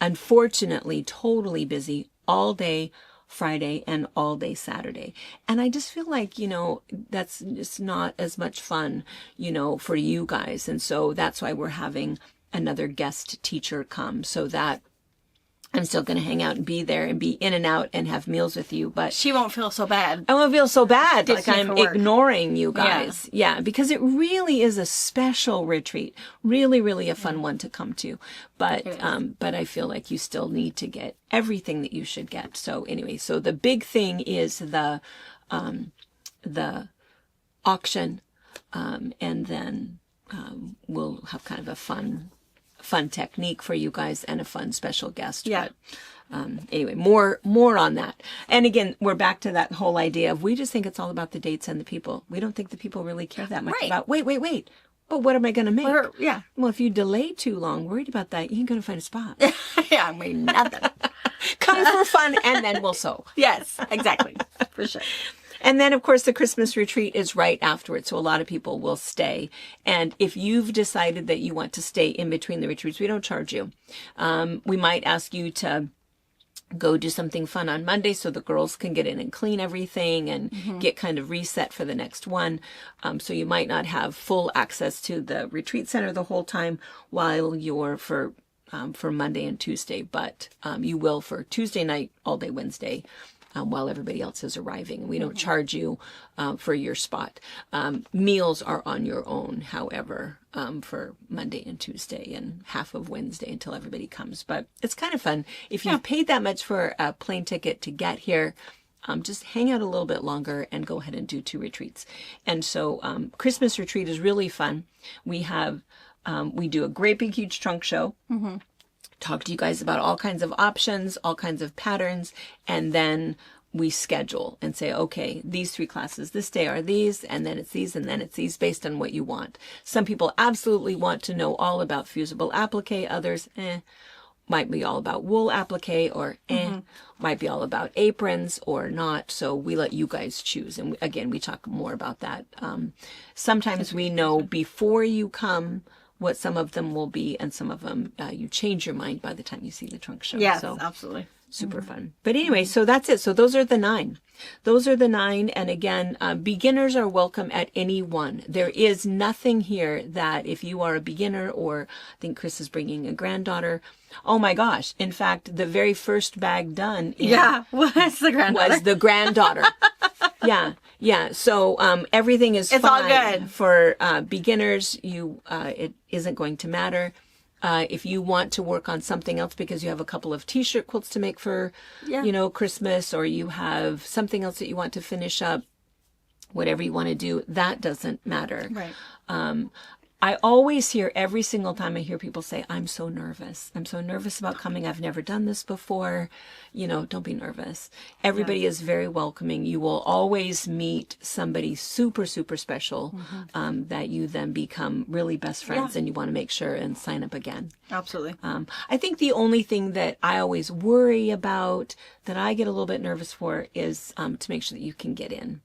Unfortunately, totally busy all day Friday and all day Saturday. And I just feel like, you know, that's just not as much fun, you know, for you guys. And so that's why we're having another guest teacher come, so that I'm still going to hang out and be there and be in and out and have meals with you, but She won't feel so bad. I won't feel so bad, like Ditching I'm for work. ignoring you guys. Yeah, because it really is a special retreat. Really, really a fun one to come to. But I feel like you still need to get everything that you should get. So anyway, so the big thing is the auction, and then we'll have kind of a fun technique for you guys and a fun special guest. Yeah. But anyway, more on that. And again, we're back to that whole idea of, we just think it's all about the dates and the people. We don't think the people really care that much Right. about, wait. But what am I going to make? Yeah. Well, if you delay too long, worried about that, you ain't going to find a spot. Yeah, I mean, nothing. Come for fun, and then we'll sew. Yes, exactly. For sure. And then, of course, the Christmas retreat is right afterwards. So a lot of people will stay. And if you've decided that you want to stay in between the retreats, we don't charge you. We might ask you to go do something fun on Monday so the girls can get in and clean everything and get kind of reset for the next one. So you might not have full access to the retreat center the whole time while you're for Monday and Tuesday, but you will for Tuesday night, all day Wednesday, while everybody else is arriving. And we don't charge you for your spot. Meals are on your own, however, for Monday and Tuesday and half of Wednesday until everybody comes. But it's kind of fun. If you've paid that much for a plane ticket to get here, just hang out a little bit longer and go ahead and do 2 retreats. And so Christmas retreat is really fun. We do a great big huge trunk show. Talk to you guys about all kinds of options, all kinds of patterns, and then we schedule and say, okay, these 3 classes this day are these, and then it's these, and then it's these, based on what you want. Some people absolutely want to know all about fusible applique. Others, might be all about wool applique, or might be all about aprons or not. So we let you guys choose. And again, we talk more about that. Sometimes we know before you come what some of them will be, and some of them you change your mind by the time you see the trunk show. Yes, so absolutely. super fun. But anyway, so that's it. So those are the 9. Those are the 9. And again, beginners are welcome at any one. There is nothing here that if you are a beginner, or I think Chris is bringing a granddaughter. Oh my gosh. In fact, the very first bag done was the granddaughter. was the granddaughter. Yeah. So everything is It's all fine good. for beginners. It isn't going to matter. If you want to work on something else because you have a couple of t-shirt quilts to make for, Christmas, or you have something else that you want to finish up, whatever you want to do, that doesn't matter. Right. I always hear, every single time I hear people say, I'm so nervous. I'm so nervous about coming. I've never done this before. You know, don't be nervous. Everybody is very welcoming. You will always meet somebody super, super special that you then become really best friends, and you want to make sure and sign up again. Absolutely. I think the only thing that I always worry about, that I get a little bit nervous for, is to make sure that you can get in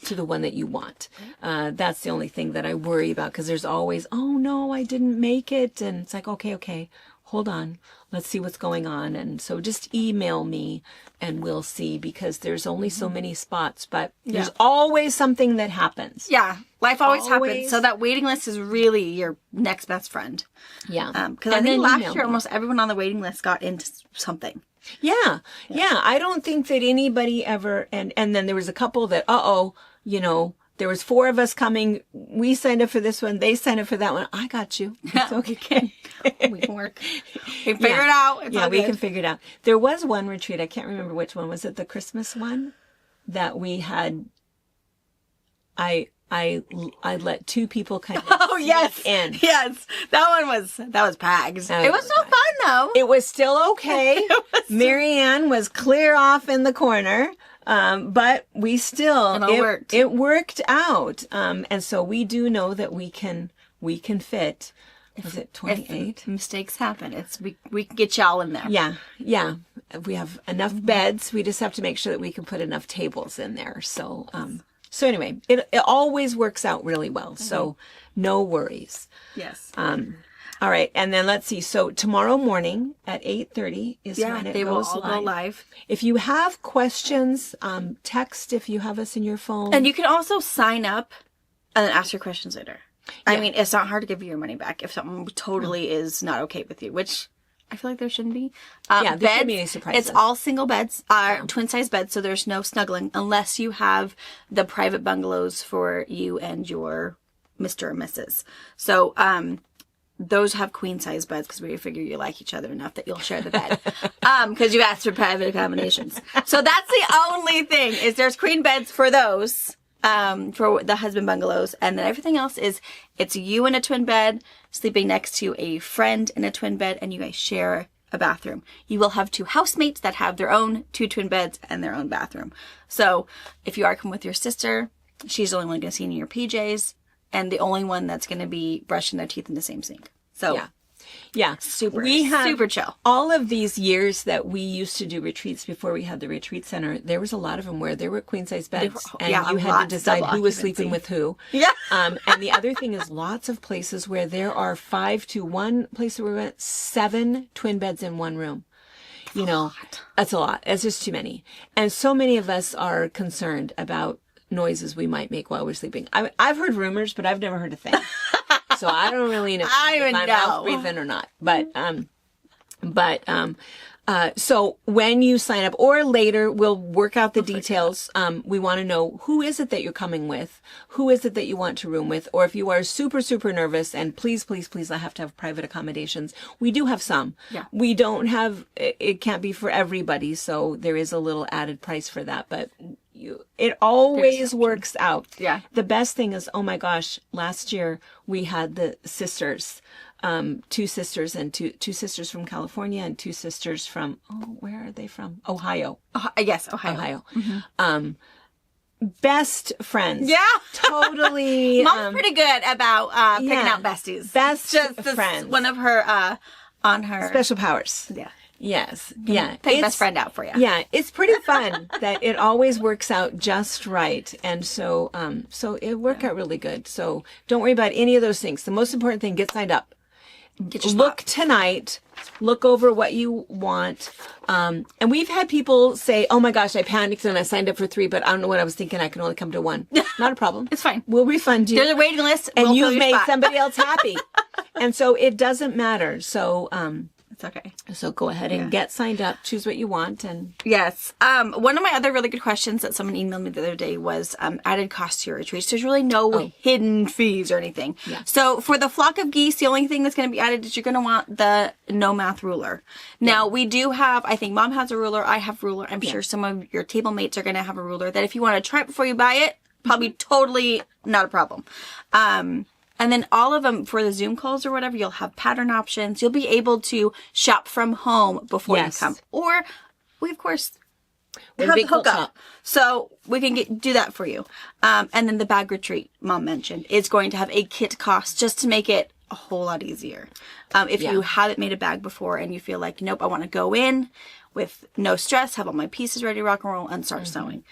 to the one that you want. That's the only thing that I worry about, because there's always, oh no, I didn't make it. And it's like, okay, hold on. Let's see what's going on. And so just email me and we'll see, because there's only so many spots, but there's always something that happens. Yeah. Life always happens. So that waiting list is really your next best friend. Yeah. Because I think last year, almost everyone on the waiting list got into something. Yeah. I don't think that anybody ever, and then there was a couple that, you know, there was 4 of us coming. We signed up for this one. They signed up for that one. I got you. It's okay. We can work. We can figure it out. It's all we good. can figure it out. There was one retreat. I can't remember which one. Was it the Christmas one that we had? I let 2 people kind of in. Yes. That was packed. It was so fun though. It was still okay. Marianne was clear off in the corner. But we still, it worked out. And so we do know that we can fit. Was it 28? If mistakes happen. We can get y'all in there. Yeah. We have enough beds. We just have to make sure that we can put enough tables in there. So, so anyway, it always works out really well. So no worries. Yes. All right. And then let's see. So tomorrow morning at 8:30 is when it they will goes all go live. If you have questions, text if you have us in your phone. And you can also sign up and then ask your questions later. I mean, it's not hard to give you your money back if something totally is not okay with you, which I feel like there shouldn't be. There shouldn't be any surprises. It's all single beds, twin size beds, so there's no snuggling unless you have the private bungalows for you and your Mr. or Mrs. So, those have queen size beds because we figure you like each other enough that you'll share the bed. Because you asked for private accommodations. So that's the only thing, is there's queen beds for those, for the husband bungalows. And then everything else is, it's you in a twin bed, sleeping next to a friend in a twin bed, and you guys share a bathroom. You will have 2 housemates that have their own 2 twin beds and their own bathroom. So if you are coming with your sister, she's the only one going to see you in your PJs. And the only one that's going to be brushing their teeth in the same sink. So, super chill. All of these years that we used to do retreats before we had the retreat center, there was a lot of them where there were queen size beds, and you had to decide who was sleeping with who. Yeah. And the other thing is, lots of places where there are 5 to 1 place that we went, 7 twin beds in one room. You know, that's a lot. It's just too many. And so many of us are concerned about noises we might make while we're sleeping. I've heard rumors, but I've never heard a thing. So I don't really know if I'm mouth breathing or not. So when you sign up, or later, we'll work out the details. We want to know, who is it that you're coming with? Who is it that you want to room with? Or if you are super, super nervous, and please, I have to have private accommodations. We do have some. Yeah. We don't have, it can't be for everybody. So there is a little added price for that, but it always works out. Yeah. The best thing is, oh my gosh, last year we had the sisters, 2 sisters, and two sisters from California and 2 sisters from, where are they from? Ohio. Yes, Ohio. Mm-hmm. Best friends. Yeah. Totally. Mom's pretty good about picking out besties. Best friends. One of her, on her. Special powers. Yeah. Yes. Yeah. Pick best friend out for you. Yeah. It's pretty fun that it always works out just right. And so, it worked out really good. So don't worry about any of those things. The most important thing, get signed up. Look tonight. Look over what you want. And we've had people say, oh my gosh, I panicked and I signed up for 3, but I don't know what I was thinking. I can only come to 1. Not a problem. It's fine. We'll refund you. There's a waiting list. And you've made somebody else happy. And so it doesn't matter. So, it's okay. So go ahead and get signed up. Choose what you want. And yes. One of my other really good questions that someone emailed me the other day was added cost to your retreats. There's really no hidden fees or anything. Yeah. So for the flock of geese, the only thing that's going to be added is you're going to want the no math ruler. Now we do have, I think Mom has a ruler. I have a ruler. I'm sure some of your table mates are going to have a ruler that if you want to try it before you buy it, probably totally not a problem. And then all of them for the Zoom calls or whatever, you'll have pattern options. You'll be able to shop from home before you come. Or we, of course, have the hookup. So we can do that for you. And then the bag retreat Mom mentioned is going to have a kit cost just to make it a whole lot easier. If you haven't made a bag before and you feel like, nope, I want to go in with no stress, have all my pieces ready to rock and roll, and start sewing.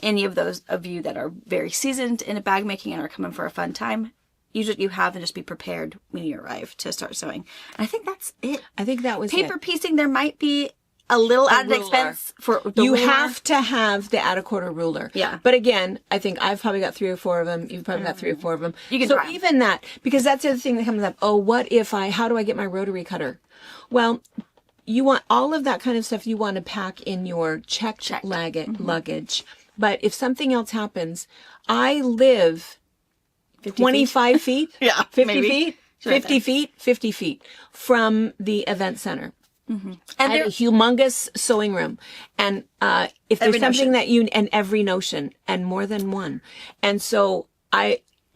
Any of those of you that are very seasoned in a bag making and are coming for a fun time, use what you have and just be prepared when you arrive to start sewing. And I think that's it. I think that was paper piecing. There might be a little added expense for the you ruler. have to have the add a quarter ruler. Yeah. But again, I think I've probably got 3 or 4 of them. You've probably got 3 or 4 of them. You can so try. even that, because that's the other thing that comes up. Oh, how do I get my rotary cutter? Well, you want all of that kind of stuff you want to pack in your checked. Luggage. But if something else happens, I live 25 feet, 50 maybe. feet, 50 feet from the event center. And I have a humongous sewing room. And if there's something that and every notion, and more than one. And so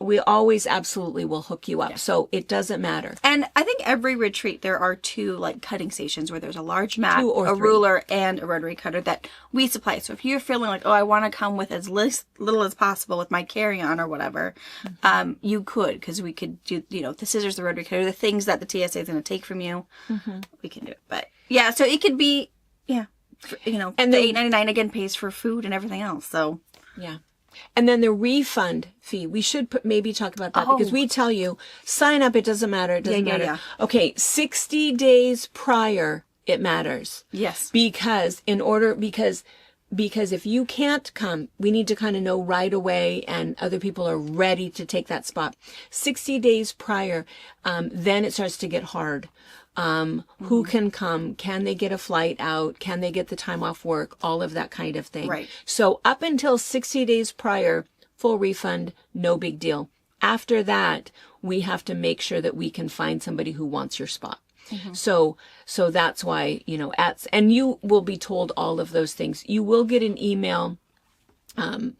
we always absolutely will hook you up. Yeah. So it doesn't matter. And I think every retreat, there are 2 like cutting stations where there's a large mat, a ruler, and a rotary cutter that we supply. So if you're feeling like, oh, I want to come with as little as possible with my carry-on or whatever, you could, because we could do, the scissors, the rotary cutter, the things that the TSA is going to take from you. We can do it. But yeah, so it could be, and the $8.99 again pays for food and everything else. So yeah. And then the refund fee, we should maybe talk about that because we tell you, sign up, it doesn't matter, it doesn't matter. Yeah. Okay, 60 days prior, it matters. Yes. Because if you can't come, we need to kind of know right away and other people are ready to take that spot. 60 days prior, then it starts to get hard. Who can come? Can they get a flight out? Can they get the time off work? All of that kind of thing. Right. So up until 60 days prior, full refund, no big deal. After that, we have to make sure that we can find somebody who wants your spot. So that's why, and you will be told all of those things. You will get an email,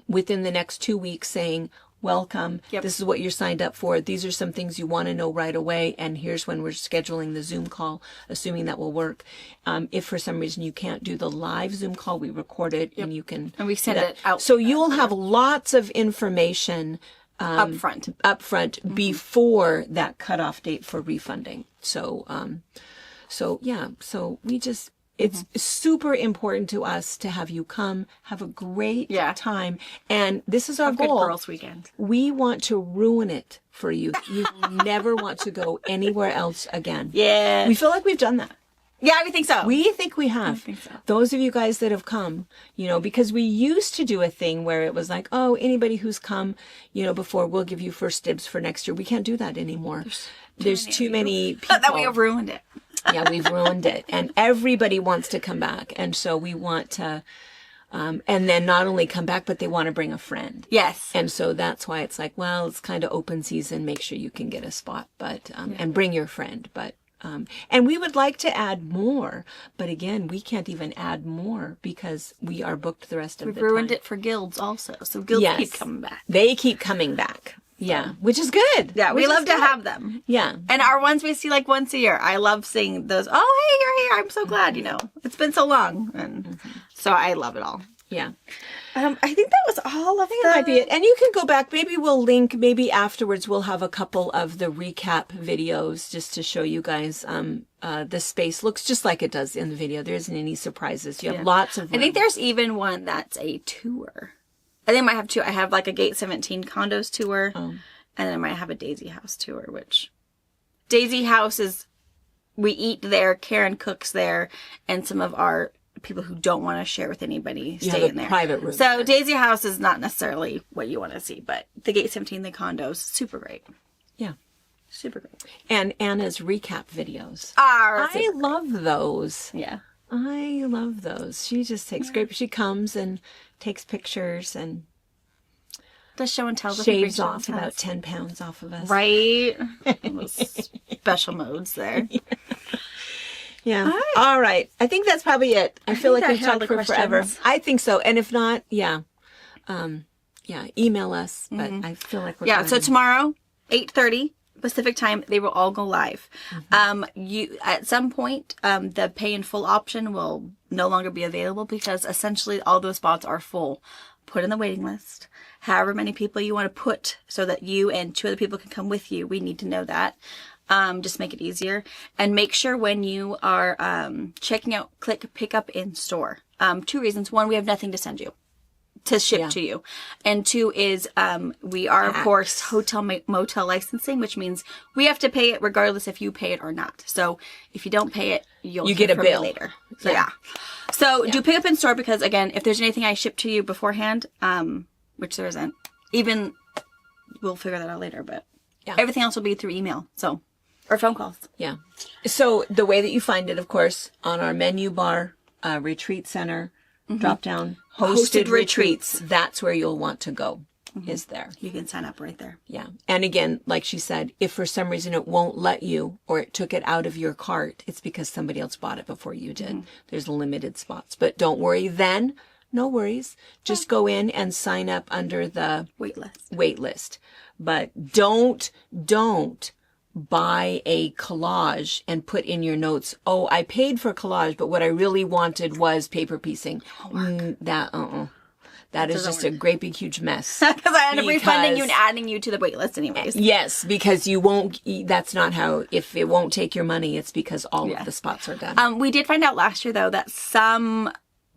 within the next 2 weeks saying, welcome. Yep. This is what you're signed up for. These are some things you want to know right away. And here's when we're scheduling the Zoom call, assuming that will work. If for some reason you can't do the live Zoom call, we record it and you can. And we send it out. So you'll have lots of information up front before that cutoff date for refunding. So we just, it's super important to us to have you come, have a great time. And this is our goal. Good girls weekend. We want to ruin it for you. You never want to go anywhere else again. Yeah. We feel like we've done that. Yeah, we think so. We think we have. I think so. Those of you guys that have come, because we used to do a thing where it was like, oh, anybody who's come, before, we'll give you first dibs for next year. We can't do that anymore. There's too many people. That we have ruined it. Yeah, we've ruined it. And everybody wants to come back. And so we want to, and then not only come back, but they want to bring a friend. Yes. And so that's why it's like, well, it's kind of open season. Make sure you can get a spot, but, and bring your friend. But, and we would like to add more, but again, we can't even add more because we are booked the rest of the time. We've ruined it for guilds also. So guilds keep coming back. They keep coming back. Yeah, which is good. Yeah, we love to have them. Yeah. And our ones we see like once a year. I love seeing those. Oh, hey, you're here. I'm so glad, It's been so long. And so I love it all. Yeah. I think that was all of that might be it. And you can go back. Maybe we'll link. Maybe afterwards we'll have a couple of the recap videos just to show you guys. The space looks just like it does in the video. There isn't any surprises. You have lots of. I think there's even one that's a tour. I think I might have 2. I have like a Gate 17 condos tour, and then I might have a Daisy House tour, which Daisy House is, we eat there, Karen cooks there, and some of our people who don't want to share with anybody stay in there. Private room. So Daisy House is not necessarily what you want to see, but the Gate 17, the condos, super great. Yeah. Super great. And Anna's recap videos. I love those. Yeah. I love those. She just takes great. She comes and takes pictures and does show and tell. Shaves off about 10 pounds off of us. Right. Those special modes there. Yeah. All right. I think that's probably it. I feel like we've talked for forever. I think so. And if not, email us. But I feel like we're so tomorrow 8:30 Pacific time, they will all go live. You at some point, the pay in full option will no longer be available because essentially all those spots are full. Put in the waiting list. However many people you want to put so that you and 2 other people can come with you. We need to know that. Just make it easier. And make sure when you are checking out, click pick up in store. 2 reasons. 1, we have nothing to send you. To ship to you. And 2 is, we are, of course, hotel motel licensing, which means we have to pay it regardless if you pay it or not. So if you don't pay it, you get a bill later. So yeah. So do pick up in store because, again, if there's anything I ship to you beforehand, which there isn't, even we'll figure that out later, but everything else will be through email. So, or phone calls. Yeah. So the way that you find it, of course, on our menu bar, retreat center, drop down, hosted retreats. That's where you'll want to go, is there. You can sign up right there. Yeah. And again, like she said, if for some reason it won't let you or it took it out of your cart, it's because somebody else bought it before you did. There's limited spots. But don't worry then. No worries. Just go in and sign up under the wait list. But don't buy a collage and put in your notes, oh, I paid for collage, but what I really wanted was paper piecing. That is just a great big huge mess. Because I end up refunding you and adding you to the wait list anyways. Yes, because you won't, that's not how, if it won't take your money, it's because all of the spots are done. We did find out last year though that some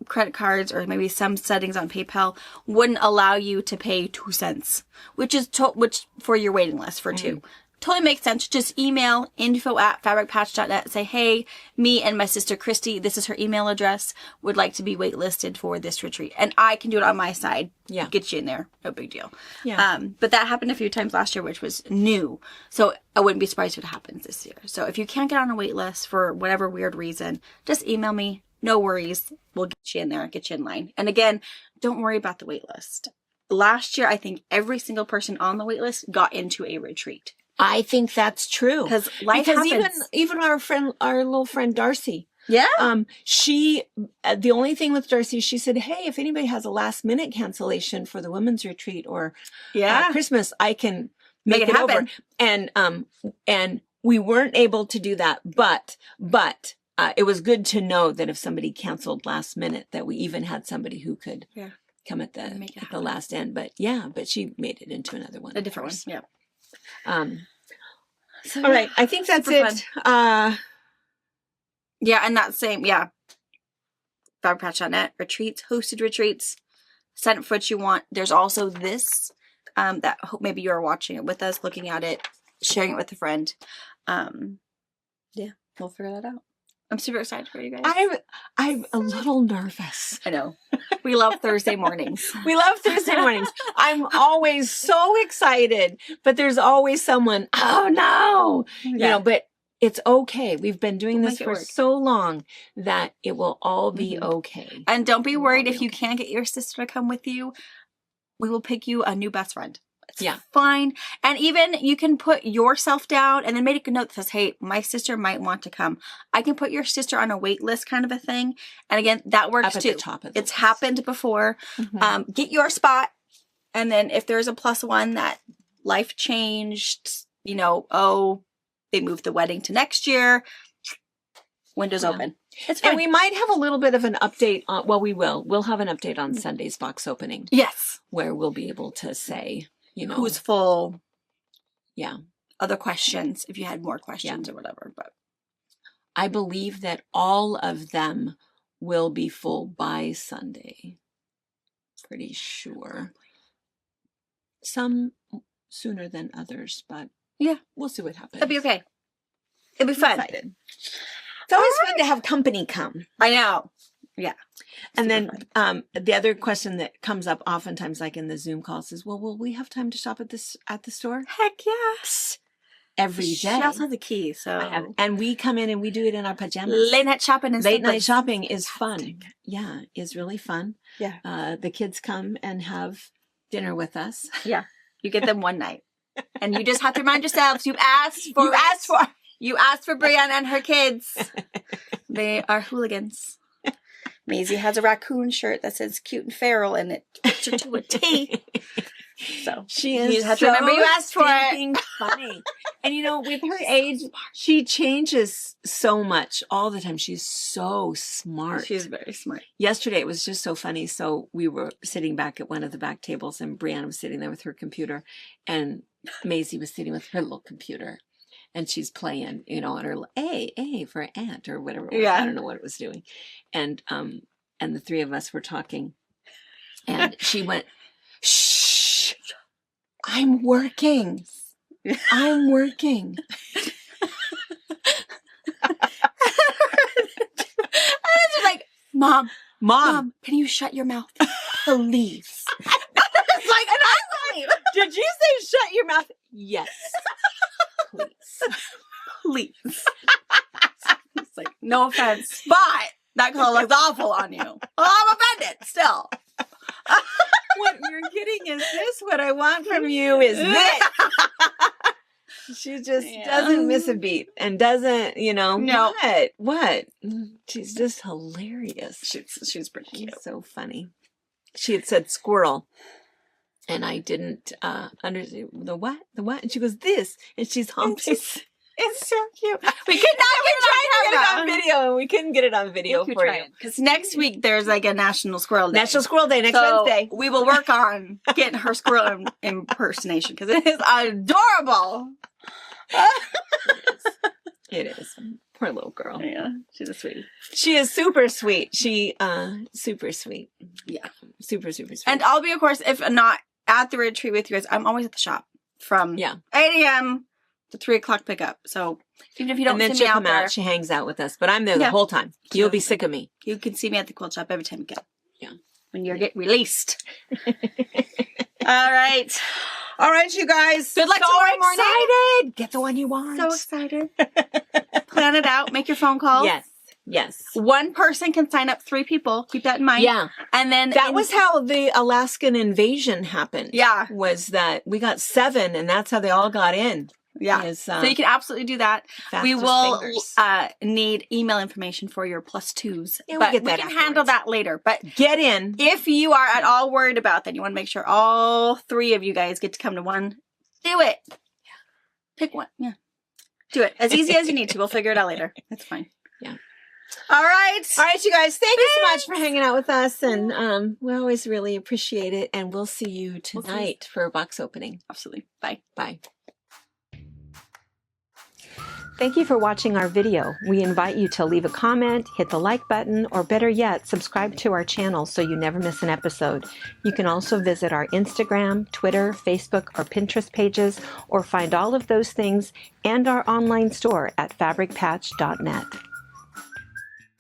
credit cards or maybe some settings on PayPal wouldn't allow you to pay 2 cents, which is which for your waiting list for 2. Totally makes sense. Just email info@fabricpatch.net. Say, hey, me and my sister Christy, this is her email address, would like to be waitlisted for this retreat. And I can do it on my side. Yeah. Get you in there. No big deal. Yeah. But that happened a few times last year, which was new. So I wouldn't be surprised if it happens this year. So if you can't get on a wait list for whatever weird reason, just email me. No worries. We'll get you in there, get you in line. And again, don't worry about the wait list. Last year, I think every single person on the wait list got into a retreat. I think that's true. Because life happens. Even our little friend Darcy. Yeah. She, the only thing with Darcy, she said, hey, if anybody has a last minute cancellation for the women's retreat or Christmas, I can make it happen. And we weren't able to do that, but it was good to know that if somebody canceled last minute, that we even had somebody who could come at the last end. But she made it into another one. A different one. Yeah. All right. I think that's it. And that same, FabriChat.net retreats, hosted retreats, sign up for what you want. There's also this, that hope maybe you are watching it with us, looking at it, sharing it with a friend. We'll figure that out. I'm super excited for you guys. I'm a little nervous. I know. We love Thursday mornings. I'm always so excited, but there's always someone, oh no, you know, but it's okay. We've been doing this for so long that it will all be okay. And don't be worried if you can't get your sister to come with you. We will pick you a new best friend. It's fine. And even you can put yourself down and then make a note that says, hey, my sister might want to come. I can put your sister on a wait list kind of a thing. And again, that works too. It's happened before. Get your spot. And then if there's a +1 that life changed, you know, they moved the wedding to next year, windows open. It's fine. And we might have a little bit of an update on, well, we will. We'll have an update on Sunday's box opening. Yes. Where we'll be able to say, you know, who's full. Yeah. Other questions, if you had more questions or whatever. But I believe that all of them will be full by Sunday. Pretty sure. Some sooner than others, but we'll see what happens. It'll be okay. It'll be fun. Excited. It's always fun to have company come. I know. Yeah. And then the other question that comes up oftentimes, like in the Zoom calls, is, well, will we have time to shop at the store? Heck yes. Every day. She also has the key, so. And we come in and we do it in our pajamas. Late night shopping and late night shopping is fun. Yeah, is really fun. Yeah. The kids come and have dinner with us. Yeah. You get them one night. And you just have to remind yourselves, you asked for Brianna and her kids. They are hooligans. Maisie has a raccoon shirt that says cute and feral, and it fits her to a T. So She you is just have to so remember you asked for it. stinking funny. And you know, with her age, she changes so much all the time. She's so smart. She's very smart. Yesterday, it was just so funny. So we were sitting back at one of the back tables, and Brianna was sitting there with her computer, and Maisie was sitting with her little computer. And she's playing, you know, on her A for ant or whatever it was. Yeah. I don't know what it was doing. And the three of us were talking. And she went, shh, I'm working. I'm working. And it's like, Mom, can you shut your mouth? Please. It's like, and I'm like, Did you say shut your mouth? Yes. Please. it's like, no offense, but that color looks awful on you. Well, I'm offended still. What you're getting is this. What I want from you is this. She just doesn't miss a beat and doesn't, you know, No. What? She's just hilarious. She's pretty cute. She's so funny. She had said squirrel. And I didn't understand the what, and she goes this, and she's humping. It's so cute. We could not Get it on video. video, and we couldn't get it on video for you. Because next week there's like a National Squirrel Day. National Squirrel Day next So Wednesday. we will work on getting her squirrel impersonation because it is adorable. It is. Poor little girl. Yeah, she's a sweetie. She is super sweet. Super sweet. Yeah, super sweet. And I'll be, of course, if not at the retreat with you guys, I'm always at the shop from 8 a.m. to 3 o'clock pickup. So even if you don't and then see she'll me out come there, out. She hangs out with us, but I'm there the whole time. You'll be sick of me. You can see me at the quilt shop every time you go. Yeah, when you get released. All right. All right, you guys. Good luck tomorrow morning. Excited. Get the one you want. So excited. Plan it out. Make your phone calls. Yes. One person can sign up 3 people. Keep that in mind. Yeah. And then that was how the Alaskan invasion happened. Yeah. Was that we got 7 and that's how they all got in. Yeah. So you can absolutely do that. We will need email information for your +2s. Yeah, but we'll get that we can afterwards. handle that later. But get in. If you are at all worried about that, you want to make sure all 3 of you guys get to come to one. Do it. Yeah. Pick one. Yeah. Do it. As easy as you need to. We'll figure it out later. That's fine. Yeah. All right. All right, you guys. Thank you so much for hanging out with us. And we always really appreciate it. And we'll see you tonight for a box opening. Absolutely. Bye. Bye. Thank you for watching our video. We invite you to leave a comment, hit the like button, or better yet, subscribe to our channel so you never miss an episode. You can also visit our Instagram, Twitter, Facebook, or Pinterest pages, or find all of those things and our online store at fabricpatch.net.